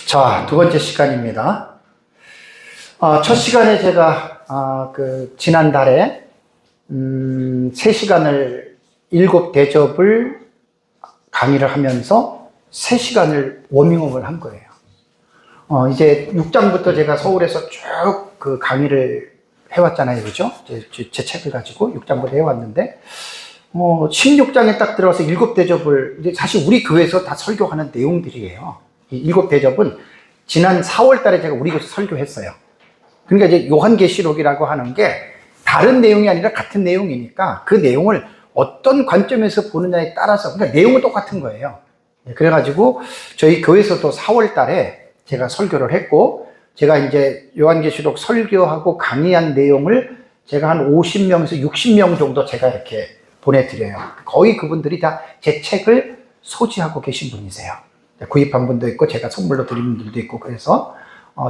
자, 두 번째 시간입니다. 첫 시간에 제가 지난달에 3시간을 7대접을 강의를 하면서 3시간을 워밍업을 한 거예요. 이제 6장부터 제가 서울에서 쭉 그 강의를 해왔잖아요. 그죠? 제 책을 가지고 6장부터 해왔는데, 16장에 딱 들어가서 7대접을, 이제 사실 우리 교회에서 다 설교하는 내용들이에요. 이 7대접은 지난 4월 달에 제가 우리 교회에서 설교했어요. 그러니까 이제 요한계시록이라고 하는 게 다른 내용이 아니라 같은 내용이니까 그 내용을 어떤 관점에서 보느냐에 따라서, 그러니까 내용은 똑같은 거예요. 그래가지고 저희 교회에서도 4월 달에 제가 설교를 했고, 제가 이제 요한계시록 설교하고 강의한 내용을 제가 한 50명에서 60명 정도 제가 이렇게 보내드려요. 거의 그분들이 다 제 책을 소지하고 계신 분이세요. 구입한 분도 있고 제가 선물로 드린 분들도 있고, 그래서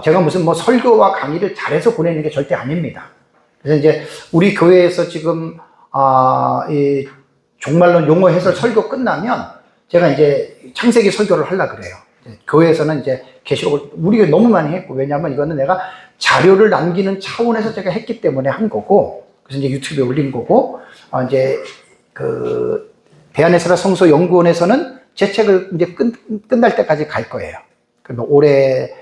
제가 무슨 설교와 강의를 잘해서 보내는 게 절대 아닙니다. 그래서 이제 우리 교회에서 지금 이 종말론 용어 해설 설교 끝나면 제가 이제 창세기 설교를 하려고 그래요. 교회에서는 이제 계시록을 우리가 너무 많이 했고, 왜냐하면 이거는 내가 자료를 남기는 차원에서 제가 했기 때문에 한 거고, 그래서 이제 유튜브에 올린 거고, 이제 그 대한에스라 성서 연구원에서는 제 책을 이제 끝날 때까지 갈 거예요. 그러면 올해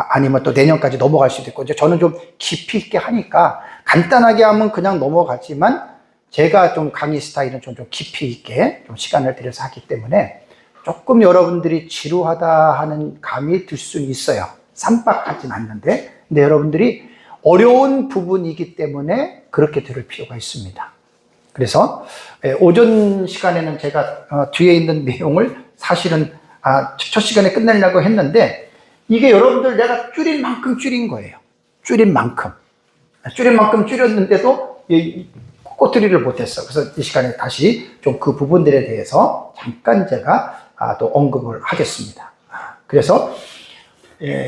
아니면 또 내년까지 넘어갈 수도 있고, 이제 저는 좀 깊이 있게 하니까 간단하게 하면 그냥 넘어가지만 제가 좀 강의 스타일은 좀 깊이 있게 좀 시간을 들여서 하기 때문에 조금 여러분들이 지루하다 하는 감이 들 수는 있어요. 쌈박하진 않는데, 근데 여러분들이 어려운 부분이기 때문에 그렇게 들을 필요가 있습니다. 그래서 오전 시간에는 제가 뒤에 있는 내용을 사실은 첫 시간에 끝내려고 했는데, 이게 여러분들 내가 줄일 만큼 줄인 거예요. 줄인 만큼 줄였는데도 꼬투리를 못했어. 그래서 이 시간에 다시 좀 그 부분들에 대해서 잠깐 제가 또 언급을 하겠습니다. 그래서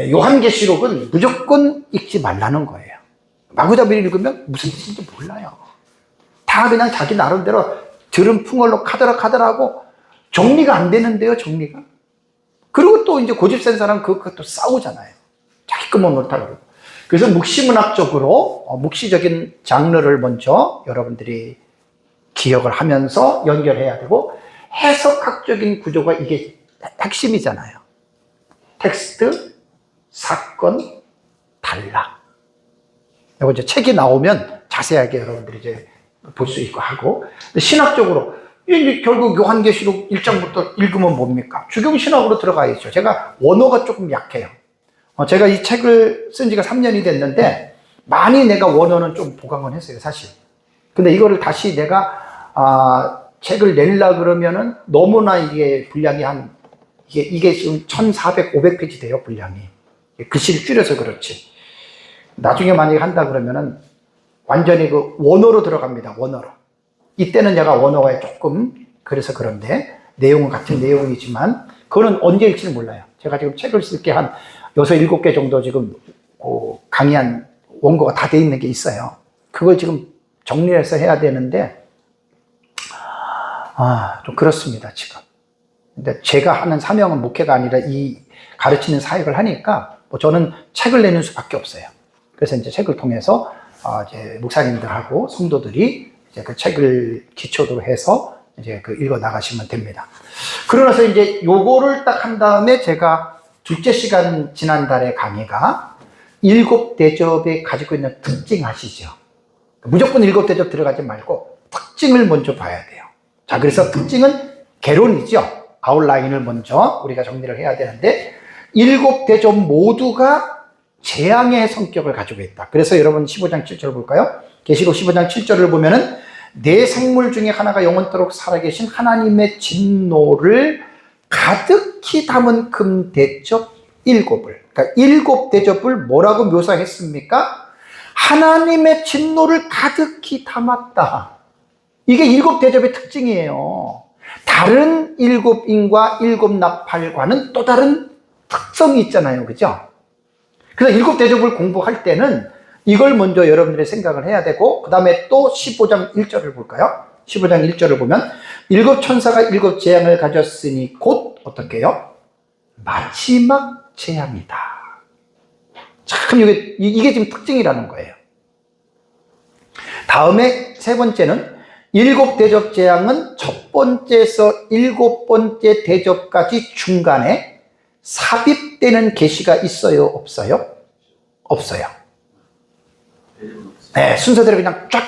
요한계시록은 무조건 읽지 말라는 거예요. 마구잡이를 읽으면 무슨 뜻인지 몰라요. 다 그냥 자기 나름대로 들은 풍월로 카더라하고 정리가 안 되는데요, 정리가. 그리고 또 이제 고집 센 사람 그것도 싸우잖아요. 자기 것만 옳다고 그러고. 그래서 묵시문학적으로 묵시적인 장르를 먼저 여러분들이 기억을 하면서 연결해야 되고, 해석학적인 구조가 이게 핵심이잖아요. 텍스트, 사건, 단락. 이거 이제 책이 나오면 자세하게 여러분들이 이제 볼 수 있고 하고, 신학적으로 이제 결국 요한계시록 1장부터 읽으면 뭡니까? 주경신학으로 들어가야죠. 제가 원어가 조금 약해요. 제가 이 책을 쓴 지가 3년이 됐는데 많이 내가 원어는 좀 보강을 했어요, 사실. 근데 이거를 다시 내가 책을 내려 그러면은 너무나 이게 분량이 이게 지금 1400, 500페이지 돼요, 분량이. 글씨를 줄여서 그렇지. 나중에 만약에 한다 그러면은 완전히 그 원어로 들어갑니다, 원어로. 이때는 내가 원어가 조금 그래서 그런데 내용은 같은 내용이지만 그거는 언제 읽지는 몰라요. 제가 지금 책을 쓸 게 한 6, 7개 정도 지금 강의한 원고가 다 돼 있는 게 있어요. 그걸 지금 정리해서 해야 되는데 좀 그렇습니다, 지금. 근데 제가 하는 사명은 목회가 아니라 이 가르치는 사역을 하니까 저는 책을 내는 수밖에 없어요. 그래서 이제 책을 통해서 이제 목사님들하고 성도들이 이제 그 책을 기초로 해서 이제 읽어 나가시면 됩니다. 그러나서 이제 요거를 딱 한 다음에 제가 둘째 시간 지난달에 강의가 7대접에 가지고 있는 특징 아시죠? 무조건 7대접 들어가지 말고 특징을 먼저 봐야 돼요. 자, 그래서 특징은 개론이죠. 아웃라인을 먼저 우리가 정리를 해야 되는데, 7대접 모두가 재앙의 성격을 가지고 있다. 그래서 여러분 15장 7절 볼까요? 계시록 15장 7절을 보면은 네 생물 중에 하나가 영원토록 살아계신 하나님의 진노를 가득히 담은 금 대접 7을, 그러니까 7대접을 뭐라고 묘사했습니까? 하나님의 진노를 가득히 담았다. 이게 7대접의 특징이에요. 다른 7인과 7나팔과는 또 다른 특성이 있잖아요, 그죠? 그래서 7대접을 공부할 때는 이걸 먼저 여러분들이 생각을 해야 되고, 그 다음에 또 15장 1절을 볼까요? 15장 1절을 보면 7천사가 7재앙을 가졌으니 곧 어떻게 해요? 마지막 재앙이다. 참 이게 지금 특징이라는 거예요. 다음에 세 번째는 일곱 대접 재앙은 첫 번째에서 일곱 번째 대접까지 중간에 삽입되는 계시가 있어요, 없어요? 없어요. 네, 순서대로 그냥 쫙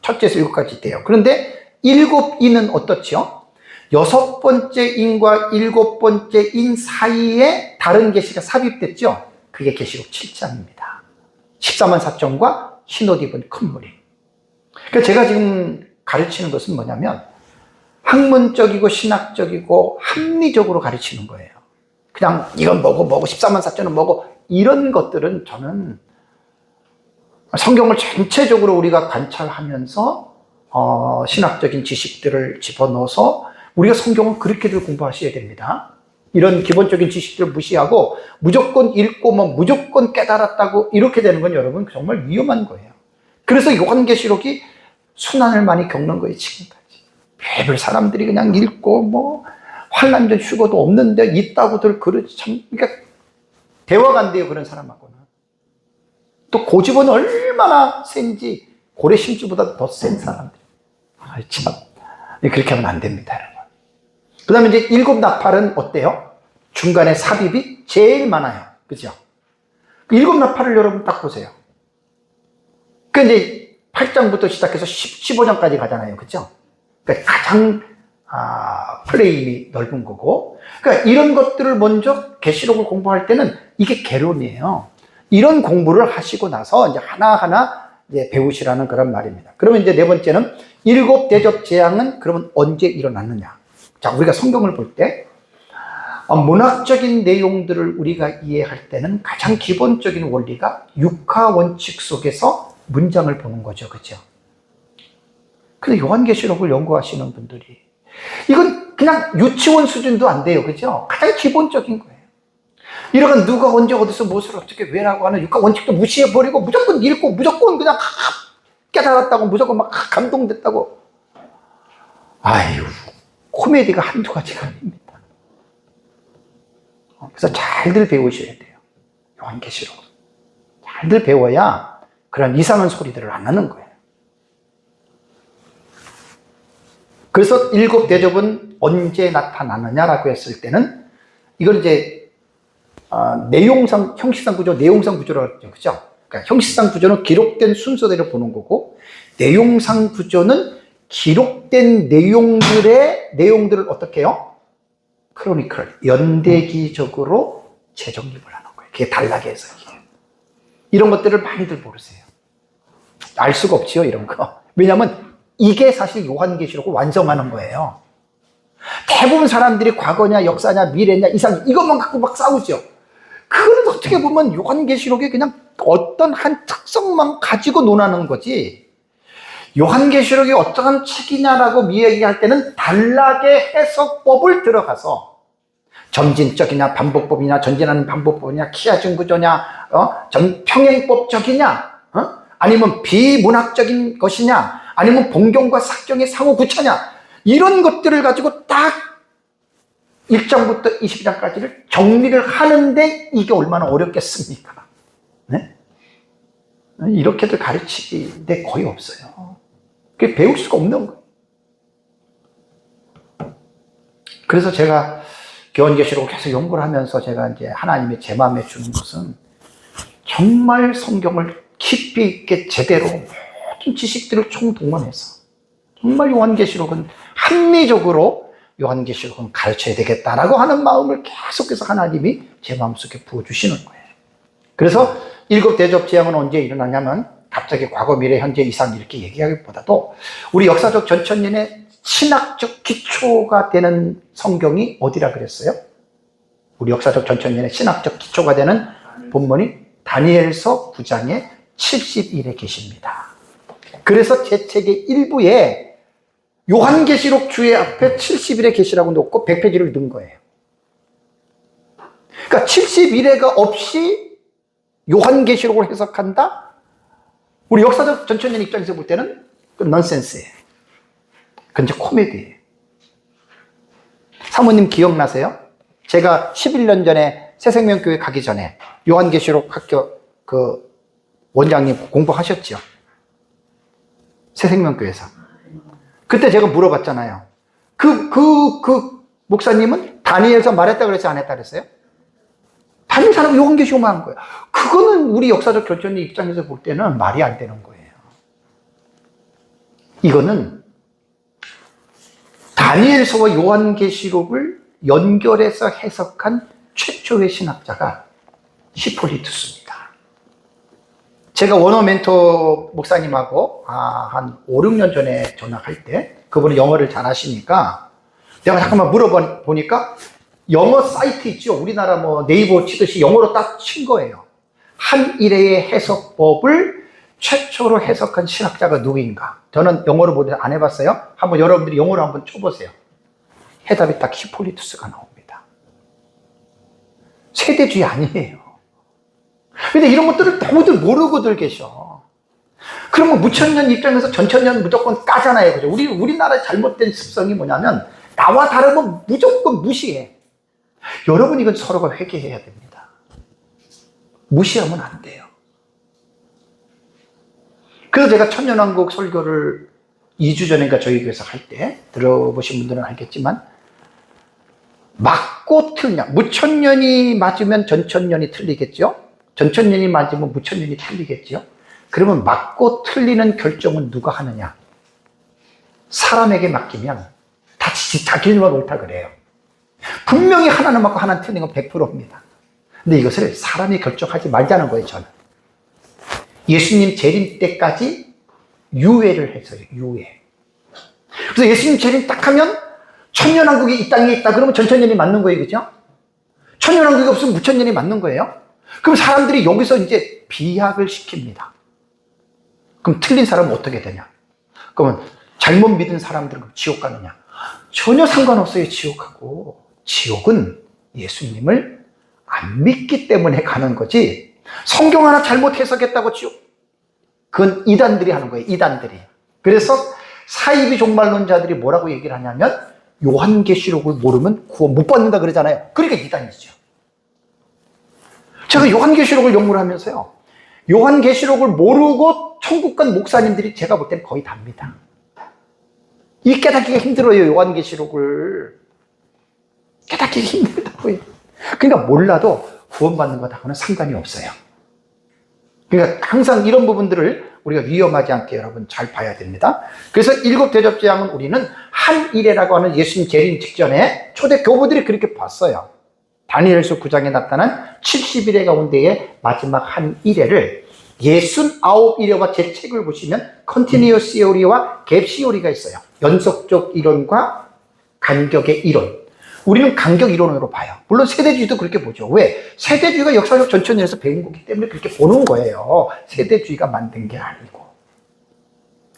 첫째에서 일곱까지 돼요. 그런데 일곱 인은 어떻죠? 여섯 번째 인과 일곱 번째 인 사이에 다른 계시가 삽입됐죠? 그게 계시록 7장입니다. 14만 4천과 신옷 입은 큰 무리. 그러니까 제가 지금 가르치는 것은 뭐냐면 학문적이고 신학적이고 합리적으로 가르치는 거예요. 그냥 이건 뭐고 14만 4천은 뭐고 이런 것들은 저는 성경을 전체적으로 우리가 관찰하면서 신학적인 지식들을 집어넣어서 우리가 성경은 그렇게들 공부하셔야 됩니다. 이런 기본적인 지식들을 무시하고 무조건 읽고 무조건 깨달았다고 이렇게 되는 건 여러분 정말 위험한 거예요. 그래서 요한계시록이 순환을 많이 겪는 거예요, 지금까지. 별별 사람들이 그냥 읽고 환난도 휴거도 없는데 있다고들 그러지 참. 그러니까 대화가 안 돼요, 그런 사람하고는. 또 고집은 얼마나 센지 고래 심지보다 더 센 사람들. 참 그렇게 하면 안 됩니다, 여러분. 그 다음에 이제 일곱 나팔은 어때요? 중간에 삽입이 제일 많아요. 그죠? 일곱 나팔을 여러분 딱 보세요. 그 이제 8장부터 시작해서 15장까지 가잖아요. 그죠? 그러니까 가장 플레임이 넓은 거고. 그러니까 이런 것들을 먼저 계시록을 공부할 때는 이게 개론이에요. 이런 공부를 하시고 나서 이제 하나하나 이제 배우시라는 그런 말입니다. 그러면 이제 네 번째는 일곱 대접 재앙은 그러면 언제 일어났느냐? 자, 우리가 성경을 볼 때 문학적인 내용들을 우리가 이해할 때는 가장 기본적인 원리가 육하 원칙 속에서 문장을 보는 거죠. 그죠? 근데 요한계시록을 연구하시는 분들이 이건 그냥 유치원 수준도 안 돼요. 그죠? 가장 기본적인 거예요. 이러면 누가 언제 어디서 무엇을 어떻게 왜라고 하는 육하 원칙도 무시해버리고 무조건 읽고 무조건 그냥 깨달았다고 무조건 막 감동됐다고. 아유, 코미디가 한두 가지가 아닙니다. 그래서 잘들 배우셔야 돼요. 요한계시록. 잘들 배워야 그런 이상한 소리들을 안 하는 거예요. 그래서 일곱 대접은 언제 나타나느냐라고 했을 때는 이걸 이제 내용상, 형식상 구조, 내용상 구조라고 하죠. 그죠? 그러니까 형식상 구조는 기록된 순서대로 보는 거고, 내용상 구조는 기록된 내용들을 어떻게 해요? 크로니클, 연대기적으로 재정립을 하는 거예요. 그게 단락의 해석이에요. 이런 것들을 많이들 모르세요. 알 수가 없지요, 이런 거. 왜냐하면 이게 사실 요한계시록을 완성하는 거예요. 대부분 사람들이 과거냐, 역사냐, 미래냐, 이상 이것만 갖고 막 싸우죠. 그건 어떻게 보면 요한계시록에 그냥 어떤 한 특성만 가지고 논하는 거지. 요한계시록이 어떠한 책이냐라고 이야기할 때는 단락의 해석법을 들어가서 점진적이냐, 반복법이냐, 전진하는 반복법이냐, 키아진 구조냐, 평행법적이냐, 아니면 비문학적인 것이냐, 아니면 본경과 삭경의 상호 구차냐, 이런 것들을 가지고 딱 1장부터 20장까지를 정리를 하는데 이게 얼마나 어렵겠습니까? 네? 이렇게들 가르치는데 거의 없어요. 그게 배울 수가 없는 거예요. 그래서 제가 요한계시록을 계속 연구를 하면서 제가 이제 하나님의 제 마음에 주는 것은 정말 성경을 깊이 있게 제대로 모든 지식들을 총동원해서 정말 요한계시록은 합리적으로 요한계시록은 가르쳐야 되겠다라고 하는 마음을 계속해서 하나님이 제 마음속에 부어주시는 거예요. 그래서 일곱 대접 재앙은 언제 일어나냐면 갑자기 과거, 미래, 현재, 이상 이렇게 얘기하기보다도 우리 역사적 전천년의 신학적 기초가 되는 성경이 어디라 그랬어요? 우리 역사적 전천년의 신학적 기초가 되는 본문이 다니엘서 9장에 70일에 계십니다. 그래서 제 책의 일부에 요한계시록 주의 앞에 70일에 계시라고 놓고 100페이지를 넣은 거예요. 그러니까 70일에가 없이 요한계시록을 해석한다? 우리 역사적 전천년 입장에서 볼 때는 넌센스예요. 그건 이제 코미디예요. 사모님 기억나세요? 제가 11년 전에 새생명교회 가기 전에 요한계시록 학교 그 원장님 공부하셨죠? 새생명교회에서. 그때 제가 물어봤잖아요. 그 목사님은 다니엘서 말했다 그랬어요? 안 했다 그랬어요? 다른 사람은 요한계시록만 한 거예요. 그거는 우리 역사적 결정의 입장에서 볼 때는 말이 안 되는 거예요. 이거는 다니엘서와 요한계시록을 연결해서 해석한 최초의 신학자가 히폴리투스입니다. 제가 원어 멘토 목사님하고 한 5, 6년 전에 전화할 때 그분은 영어를 잘 하시니까 내가 잠깐만 물어보니까 영어 사이트 있죠. 우리나라 뭐 네이버 치듯이 영어로 딱 친 거예요. 한 일의 해석법을 최초로 해석한 신학자가 누구인가? 저는 영어로 보지 안 해봤어요. 한번 여러분들이 영어로 한번 쳐보세요. 해답이 딱 히폴리투스가 나옵니다. 세대주의 아니에요. 근데 이런 것들을 너무들 모르고들 계셔. 그러면 무천년 입장에서 전천년 무조건 까잖아요. 그죠? 우리나라의 잘못된 습성이 뭐냐면 나와 다르면 무조건 무시해. 여러분, 이건 서로가 회개해야 됩니다. 무시하면 안 돼요. 그래서 제가 천년왕국 설교를 2주 전인가 저희 교회에서 할 때 들어보신 분들은 알겠지만 맞고 틀냐, 무천년이 맞으면 전천년이 틀리겠죠. 전천년이 맞으면 무천년이 틀리겠죠. 그러면 맞고 틀리는 결정은 누가 하느냐? 사람에게 맡기면 다 자기만 옳다 그래요. 분명히 하나는 맞고 하나는 틀린 건 100%입니다. 근데 이것을 사람이 결정하지 말자는 거예요, 저는. 예수님 재림 때까지 유예를 했어요, 유예. 그래서 예수님 재림 딱 하면 천년왕국이 이 땅에 있다 그러면 전천년이 맞는 거예요, 그죠? 천년왕국이 없으면 무천년이 맞는 거예요. 그럼 사람들이 여기서 이제 비약을 시킵니다. 그럼 틀린 사람은 어떻게 되냐? 그러면 잘못 믿은 사람들은 지옥 가느냐? 전혀 상관없어요, 지옥하고. 지옥은 예수님을 안 믿기 때문에 가는 거지, 성경 하나 잘못 해석했다고 지옥. 그건 이단들이 하는 거예요, 이단들이. 그래서 사이비 종말론자들이 뭐라고 얘기를 하냐면 요한계시록을 모르면 구원 못 받는다 그러잖아요. 그러니까 이단이죠. 제가 요한계시록을 연구를 하면서요, 요한계시록을 모르고 천국 간 목사님들이 제가 볼 때는 거의 답니다. 이 깨닫기가 힘들어요, 요한계시록을. 깨닫기가 힘들다고요. 그러니까 몰라도 구원받는 것하고는 상관이 없어요. 그러니까 항상 이런 부분들을 우리가 위험하지 않게 여러분 잘 봐야 됩니다. 그래서 일곱 대접 재앙은 우리는 한 일회라고 하는 예수님 재림 직전에 초대 교부들이 그렇게 봤어요. 다니엘서 9장에 나타난 70일의 가운데의 마지막 한 일회를 69일회와 제 책을 보시면 컨티니어스 시오리와 갭 시오리가 있어요. 연속적 이론과 간격의 이론. 우리는 간격 이론으로 봐요. 물론 세대주의도 그렇게 보죠. 왜? 세대주의가 역사적 전천년에서 배운 거기 때문에 그렇게 보는 거예요. 세대주의가 만든 게 아니고.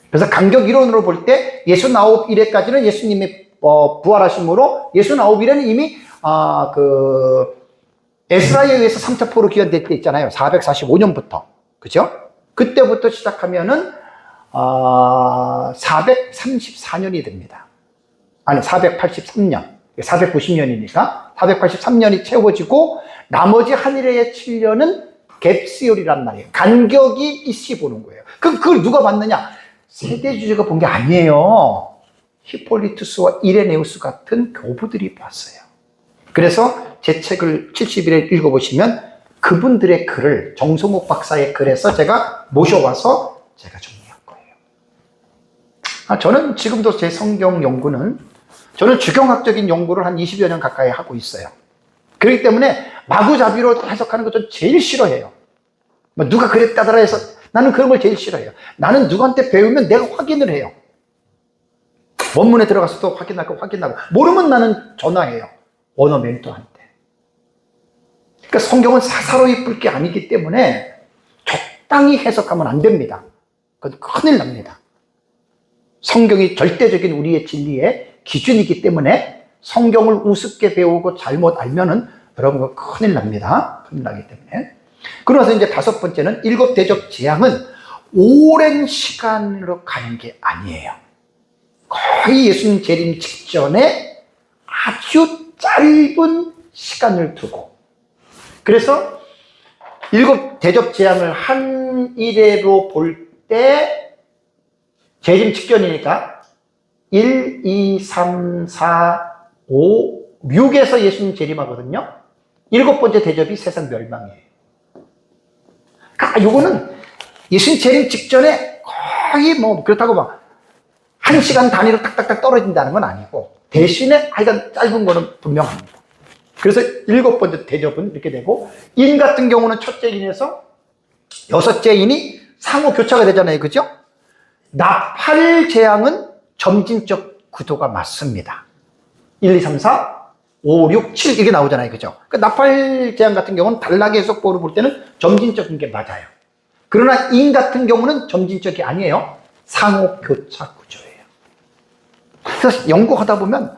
그래서 간격 이론으로 볼 때 69일에까지는 예수님이 부활하심으로 69일에는 이미 에스라에 의해서 3차 포로 귀환될 때 있잖아요. 445년부터. 그죠? 그때부터 시작하면은 434년이 됩니다. 아니, 483년. 490년이니까 483년이 채워지고 나머지 한일의 7년은 갭시올이란 말이에요. 간격이 있이 보는 거예요. 그걸 누가 봤느냐? 세대주의가 본 게 아니에요. 히폴리투스와 이레네우스 같은 교부들이 봤어요. 그래서 제 책을 70일에 읽어보시면 그분들의 글을, 정성욱 박사의 글에서 제가 모셔와서 제가 정리한 거예요. 저는 지금도 제 성경 연구는, 저는 주경학적인 연구를 한 20여 년 가까이 하고 있어요. 그렇기 때문에 마구잡이로 해석하는 거 전 제일 싫어해요. 누가 그랬다더라 해서 나는 그런 걸 제일 싫어해요. 나는 누구한테 배우면 내가 확인을 해요. 원문에 들어가서도 확인하고 모르면 나는 전화해요. 원어 멘토한테. 그러니까 성경은 사사로이 뿔 게 아니기 때문에 적당히 해석하면 안 됩니다. 그건 큰일 납니다. 성경이 절대적인 우리의 진리의 기준이기 때문에 성경을 우습게 배우고 잘못 알면은 여러분 큰일 납니다. 큰일 나기 때문에. 그러면서 이제 다섯 번째는 일곱 대접 재앙은 오랜 시간으로 가는 게 아니에요. 거의 예수님 재림 직전에 아주 짧은 시간을 두고, 그래서 7 대접 재앙을 한 일회로 볼 때 재림 직전이니까 1, 2, 3, 4, 5, 6에서 예수님 재림하거든요. 7번째 대접이 세상 멸망이에요. 그러니까 요거는 예수님 재림 직전에 거의 뭐 그렇다고 막 1시간 단위로 딱딱딱 떨어진다는 건 아니고, 대신에 하여간 짧은 거는 분명합니다. 그래서 7번째 대접은 이렇게 되고, 인 같은 경우는 첫째 인에서 6째 인이 상호 교차가 되잖아요. 그죠? 나팔 재앙은 점진적 구도가 맞습니다. 1, 2, 3, 4, 5, 6, 7 이게 나오잖아요. 그죠? 그러니까 나팔 재앙 같은 경우는 단락의 해석법으로 볼 때는 점진적인 게 맞아요. 그러나 인 같은 경우는 점진적이 아니에요. 상호 교차 구조예요. 그래서 연구하다 보면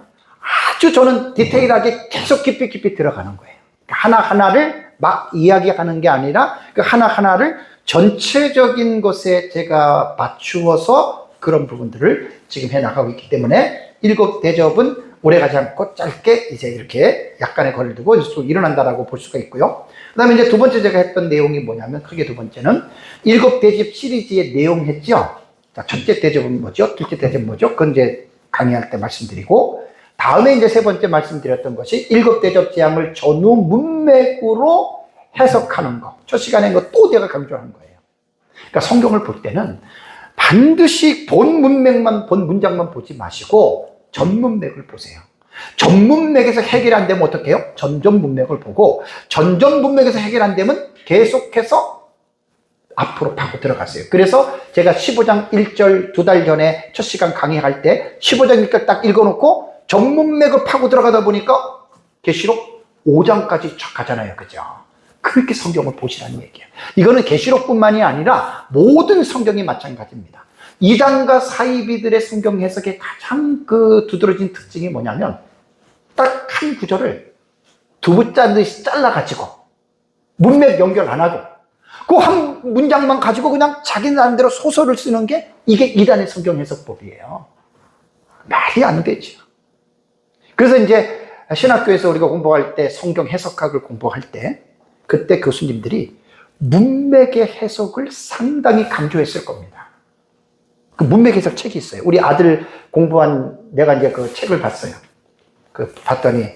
아주 저는 디테일하게 계속 깊이 들어가는 거예요. 하나하나를 막 이야기하는 게 아니라 그 하나하나를 전체적인 것에 제가 맞추어서 그런 부분들을 지금 해 나가고 있기 때문에 7 대접은 오래가지 않고 짧게 이제 이렇게 약간의 거리를 두고 일어난다라고 볼 수가 있고요. 그 다음에 이제 두 번째 제가 했던 내용이 뭐냐면, 크게 두 번째는 7 대접 시리즈의 내용 했죠. 자, 첫째 대접은 뭐죠? 둘째 대접은 뭐죠? 그건 이제 강의할 때 말씀드리고, 다음에 이제 세 번째 말씀드렸던 것이 7 대접 재앙을 전후 문맥으로 해석하는 거. 첫 시간에 또 제가 강조하는 거예요. 그러니까 성경을 볼 때는 반드시 본 문맥만, 본 문장만 보지 마시고 전 문맥을 보세요. 전 문맥에서 해결 안 되면 어떻게 해요? 전전 문맥을 보고, 전전 문맥에서 해결 안 되면 계속해서 앞으로 파고 들어갔어요. 그래서 제가 15장 1절 2달 전에 첫 시간 강의할 때 15장 1절 딱 읽어놓고 전문맥을 파고 들어가다 보니까 계시록 5장까지 쫙 가잖아요. 그죠? 그렇게 성경을 보시라는 얘기예요. 이거는 계시록뿐만이 아니라 모든 성경이 마찬가지입니다. 이단과 사이비들의 성경 해석의 가장 그 두드러진 특징이 뭐냐면, 딱 한 구절을 두부 짜듯이 잘라가지고 문맥 연결 안 하고 그 한 문장만 가지고 그냥 자기 나름대로 소설을 쓰는 게 이게 이단의 성경 해석법이에요. 말이 안 되죠. 그래서 이제 신학교에서 우리가 공부할 때, 성경 해석학을 공부할 때, 그때 교수님들이 문맥의 해석을 상당히 강조했을 겁니다. 그 문맥 해석 책이 있어요. 우리 아들 공부한, 내가 이제 그 책을 봤어요. 봤더니,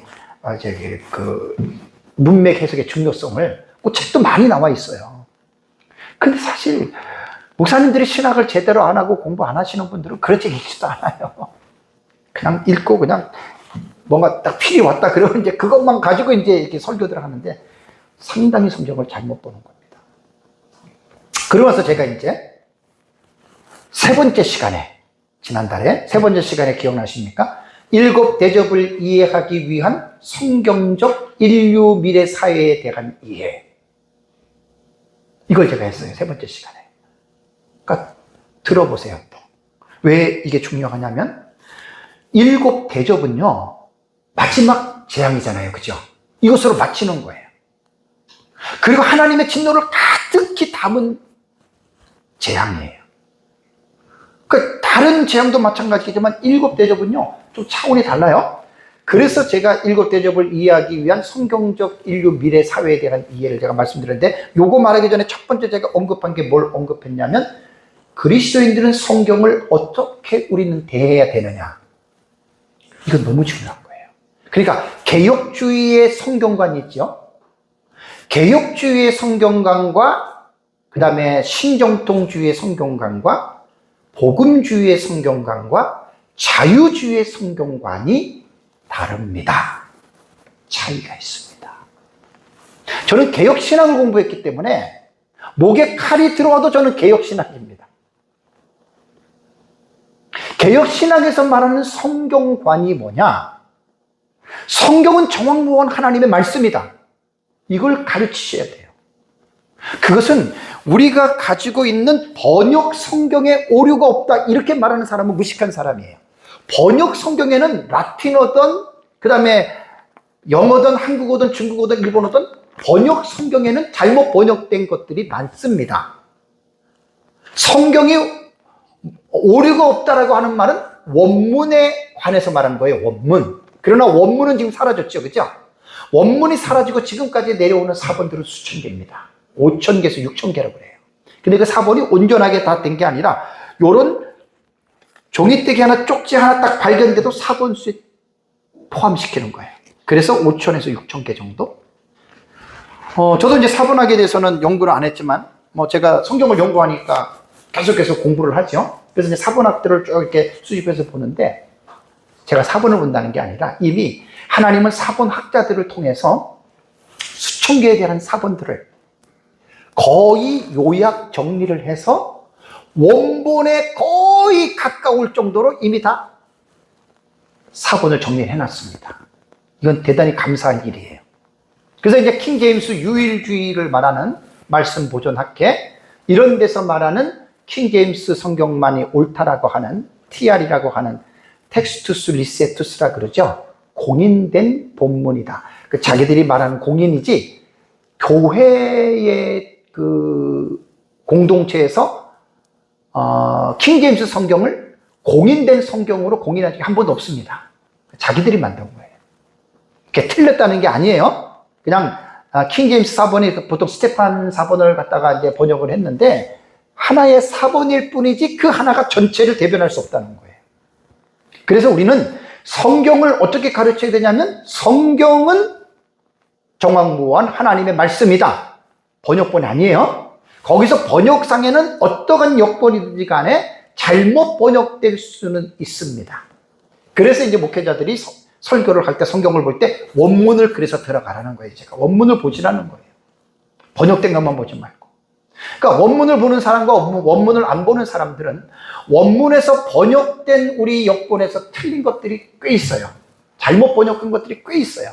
그 문맥 해석의 중요성을, 그 책도 많이 나와 있어요. 근데 사실, 목사님들이 신학을 제대로 안 하고 공부 안 하시는 분들은 그런 책 읽지도 않아요. 그냥 읽고 그냥 뭔가 딱 필이 왔다 그러면 이제 그것만 가지고 이제 이렇게 설교들을 하는데 상당히 성경을 잘못 보는 겁니다. 그러면서 제가 이제 세 번째 시간에, 지난달에 세 번째 시간에 기억나십니까? 7 대접을 이해하기 위한 성경적 인류 미래 사회에 대한 이해. 이걸 제가 했어요. 세 번째 시간에. 그러니까 들어보세요. 왜 이게 중요하냐면 7 대접은요, 마지막 재앙이잖아요. 그죠? 이것으로 마치는 거예요. 그리고 하나님의 진노를 가득히 담은 재앙이에요. 그 다른 재앙도 마찬가지지만 7 대접은요, 좀 차원이 달라요. 그래서 제가 7 대접을 이해하기 위한 성경적 인류 미래 사회에 대한 이해를 제가 말씀드렸는데, 요거 말하기 전에 첫 번째 제가 언급한 게 뭘 언급했냐면, 그리스도인들은 성경을 어떻게 우리는 대해야 되느냐. 이건 너무 중요한 거예요. 그러니까 개혁주의의 성경관이 있죠. 개혁주의의 성경관과 그 다음에 신정통주의의 성경관과 복음주의의 성경관과 자유주의의 성경관이 다릅니다. 차이가 있습니다. 저는 개혁신학을 공부했기 때문에 목에 칼이 들어와도 저는 개혁신학입니다. 개혁신학에서 말하는 성경관이 뭐냐? 성경은 정확무한 하나님의 말씀이다. 이걸 가르치셔야 돼요. 그것은 우리가 가지고 있는 번역 성경에 오류가 없다, 이렇게 말하는 사람은 무식한 사람이에요. 번역 성경에는 라틴어든, 그 다음에 영어든, 한국어든, 중국어든, 일본어든 번역 성경에는 잘못 번역된 것들이 많습니다. 성경이 오류가 없다라고 하는 말은 원문에 관해서 말하는 거예요. 원문. 그러나 원문은 지금 사라졌죠. 그죠? 원문이 사라지고 지금까지 내려오는 사본들은 수천 개입니다. 5천 개에서 6천 개라고 그래요. 근데 그 사본이 온전하게 다 된 게 아니라 요런 종이떼기 하나, 쪽지 하나 딱 발견돼도 사본수에 포함시키는 거예요. 그래서 5천에서 6천 개 정도? 저도 이제 사본학에 대해서는 연구를 안 했지만, 제가 성경을 연구하니까 계속해서 공부를 하죠. 그래서 이제 사본학들을 쭉 이렇게 수집해서 보는데, 제가 사본을 본다는 게 아니라 이미 하나님은 사본학자들을 통해서 수천 개에 대한 사본들을 거의 요약 정리를 해서 원본에 거의 가까울 정도로 이미 다 사본을 정리해 놨습니다. 이건 대단히 감사한 일이에요. 그래서 이제 킹제임스 유일주의를 말하는 말씀 보존학회, 이런 데서 말하는 킹제임스 성경만이 옳다라고 하는 TR이라고 하는 텍스투스 리세투스라 그러죠. 공인된 본문이다. 그 자기들이 말하는 공인이지 교회의 그 공동체에서 킹제임스 성경을 공인된 성경으로 공인한 적이 한 번도 없습니다. 자기들이 만든 거예요. 이렇게 틀렸다는 게 아니에요. 그냥 킹제임스 사본이 보통 스테판 사본을 갖다가 이제 번역을 했는데 하나의 사본일 뿐이지 그 하나가 전체를 대변할 수 없다는 거예요. 그래서 우리는 성경을 어떻게 가르쳐야 되냐면 성경은 정확무한 하나님의 말씀이다. 번역본이 아니에요. 거기서 번역상에는 어떠한 역본이든지 간에 잘못 번역될 수는 있습니다. 그래서 이제 목회자들이 설교를 할 때 성경을 볼 때 원문을 그래서 들어가라는 거예요. 제가 원문을 보시라는 거예요. 번역된 것만 보지 말고. 그러니까 원문을 보는 사람과 원문을 안 보는 사람들은 원문에서 번역된 우리 역본에서 틀린 것들이 꽤 있어요. 잘못 번역된 것들이 꽤 있어요.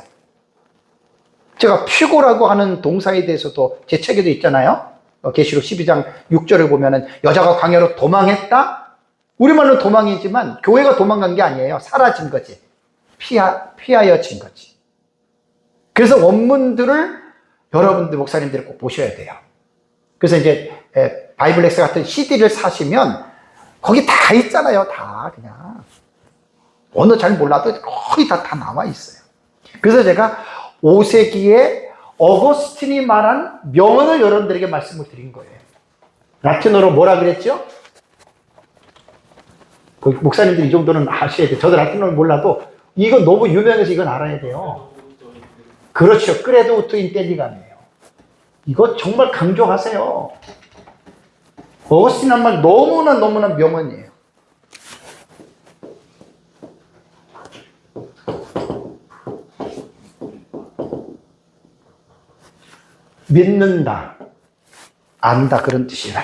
제가 피고라고 하는 동사에 대해서도 제 책에도 있잖아요. 계시록 12장 6절을 보면은 여자가 광야로 도망했다? 우리말로 도망이지만 교회가 도망간 게 아니에요. 사라진 거지. 피하여진 거지. 그래서 원문들을 여러분들 목사님들이 꼭 보셔야 돼요. 그래서 이제 바이블렉스 같은 CD를 사시면 거기 다 있잖아요. 다 그냥 언어 잘 몰라도 거의 다 나와 있어요. 그래서 제가 5세기에 어거스틴이 말한 명언을 여러분들에게 말씀을 드린 거예요. 라틴어로 뭐라 그랬죠? 목사님들 이 정도는 아셔야 돼요. 저도 라틴어를 몰라도 이거 너무 유명해서 이건 알아야 돼요. 그렇죠. 크레도 우투 인텔리감이에요. 이거 정말 강조하세요. 어거스틴 한 말 너무나 명언이에요. 믿는다, 안다, 그런 뜻이에요.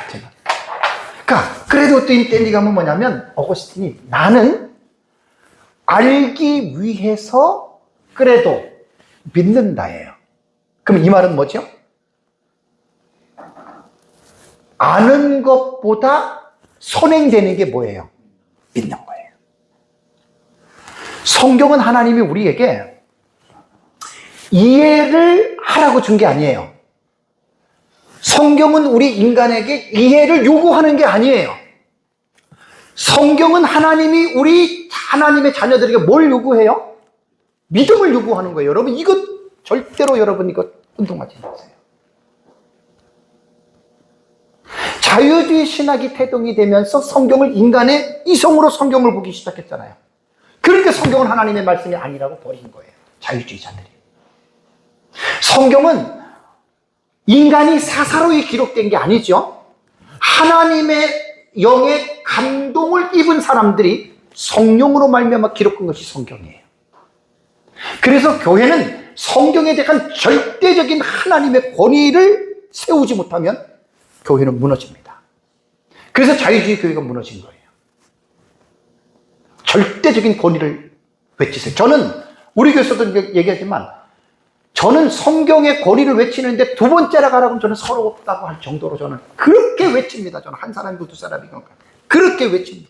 그러니까 크레도 또 인텔리감은 뭐냐면 어거스틴이 나는 알기 위해서 그래도 믿는다예요. 그럼 이 말은 뭐죠? 아는 것보다 선행되는 게 뭐예요? 믿는 거예요. 성경은 하나님이 우리에게 이해를 하라고 준 게 아니에요. 성경은 우리 인간에게 이해를 요구하는 게 아니에요. 성경은 하나님이 우리 하나님의 자녀들에게 뭘 요구해요? 믿음을 요구하는 거예요. 여러분 이것 절대로 여러분 이거 혼동하지 마세요. 자유주의 신학이 태동이 되면서 성경을 인간의 이성으로 성경을 보기 시작했잖아요. 그러니까 성경은 하나님의 말씀이 아니라고 버린 거예요. 자유주의자들이. 성경은 인간이 사사로이 기록된 게 아니죠. 하나님의 영의 감동을 입은 사람들이 성령으로 말미암아 기록한 것이 성경이에요. 그래서 교회는 성경에 대한 절대적인 하나님의 권위를 세우지 못하면 교회는 무너집니다. 그래서 자유주의 교회가 무너진 거예요. 절대적인 권위를 외치세요. 저는 우리 교회에서도 얘기하지만 저는 성경의 권위를 외치는데 두 번째라고 하라고 저는 서럽다고 할 정도로 저는 그렇게 외칩니다. 저는 한 사람이고 두 사람이고 그렇게 외칩니다.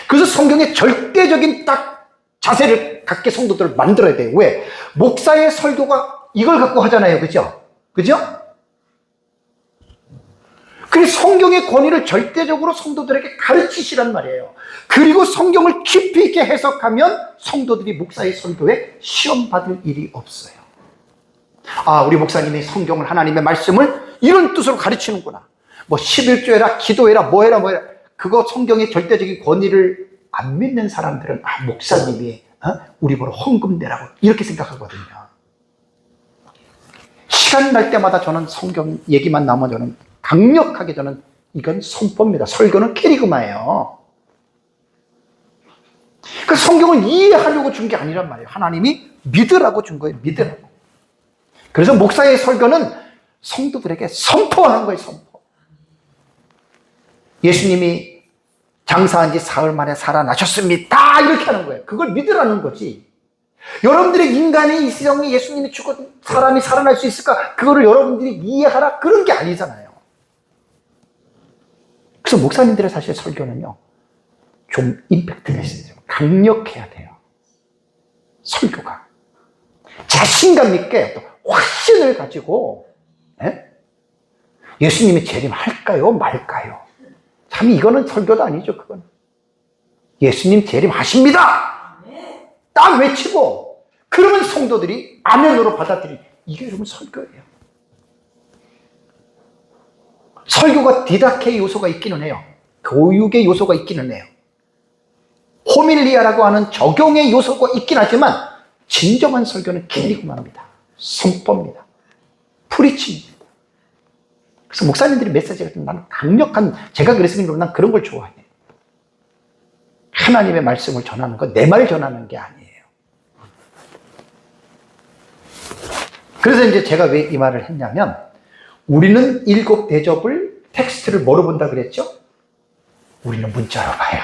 그래서 성경의 절대적인 딱 자세를 갖게 성도들을 만들어야 돼요. 왜? 목사의 설교가 이걸 갖고 하잖아요. 그죠? 그죠? 그래서 성경의 권위를 절대적으로 성도들에게 가르치시란 말이에요. 그리고 성경을 깊이 있게 해석하면 성도들이 목사의 설교에 시험받을 일이 없어요. 아, 우리 목사님이 성경을, 하나님의 말씀을 이런 뜻으로 가르치는구나. 뭐 11조해라, 기도해라, 뭐해라, 뭐해라. 그거 성경의 절대적인 권위를 안 믿는 사람들은, 아, 목사님이 우리 보러 헌금 내라고 이렇게 생각하거든요. 시간 날 때마다 저는 성경 얘기만 나오면 저는 강력하게 저는 이건 선포입니다. 설교는 캐리그마예요. 그 성경을 이해하려고 준 게 아니란 말이에요. 하나님이 믿으라고 준 거예요. 믿으라고. 그래서 목사의 설교는 성도들에게 선포하는 거예요. 선포. 예수님이 장사한 지 사흘 만에 살아나셨습니다. 이렇게 하는 거예요. 그걸 믿으라는 거지. 여러분들의 인간의 이성이 예수님이 죽은 사람이 살아날 수 있을까? 그거를 여러분들이 이해하라? 그런 게 아니잖아요. 그래서 목사님들의 사실 설교는요, 좀 임팩트가 있어요. 강력해야 돼요. 설교가. 자신감 있게 또 확신을 가지고, 예수님이 재림할까요? 말까요? 참 이거는 설교도 아니죠. 그건 예수님 재림하십니다. 딱 외치고 그러면 성도들이 아멘으로 받아들이는, 이게 여러분 설교예요. 설교가 디다케의 요소가 있기는 해요. 교육의 요소가 있기는 해요. 호밀리아라고 하는 적용의 요소가 있긴 하지만 진정한 설교는 캐리그마입니다. 선포입니다. 프리칭입니다. 그래서 목사님들이 메시지가 좀 나는 강력한, 제가 그래서 난 그런 걸 좋아해. 하나님의 말씀을 전하는 거, 내 말 전하는 게 아니에요. 그래서 이제 제가 왜 이 말을 했냐면, 우리는 7 대접을, 텍스트를 뭐로 본다 그랬죠? 우리는 문자로 봐요.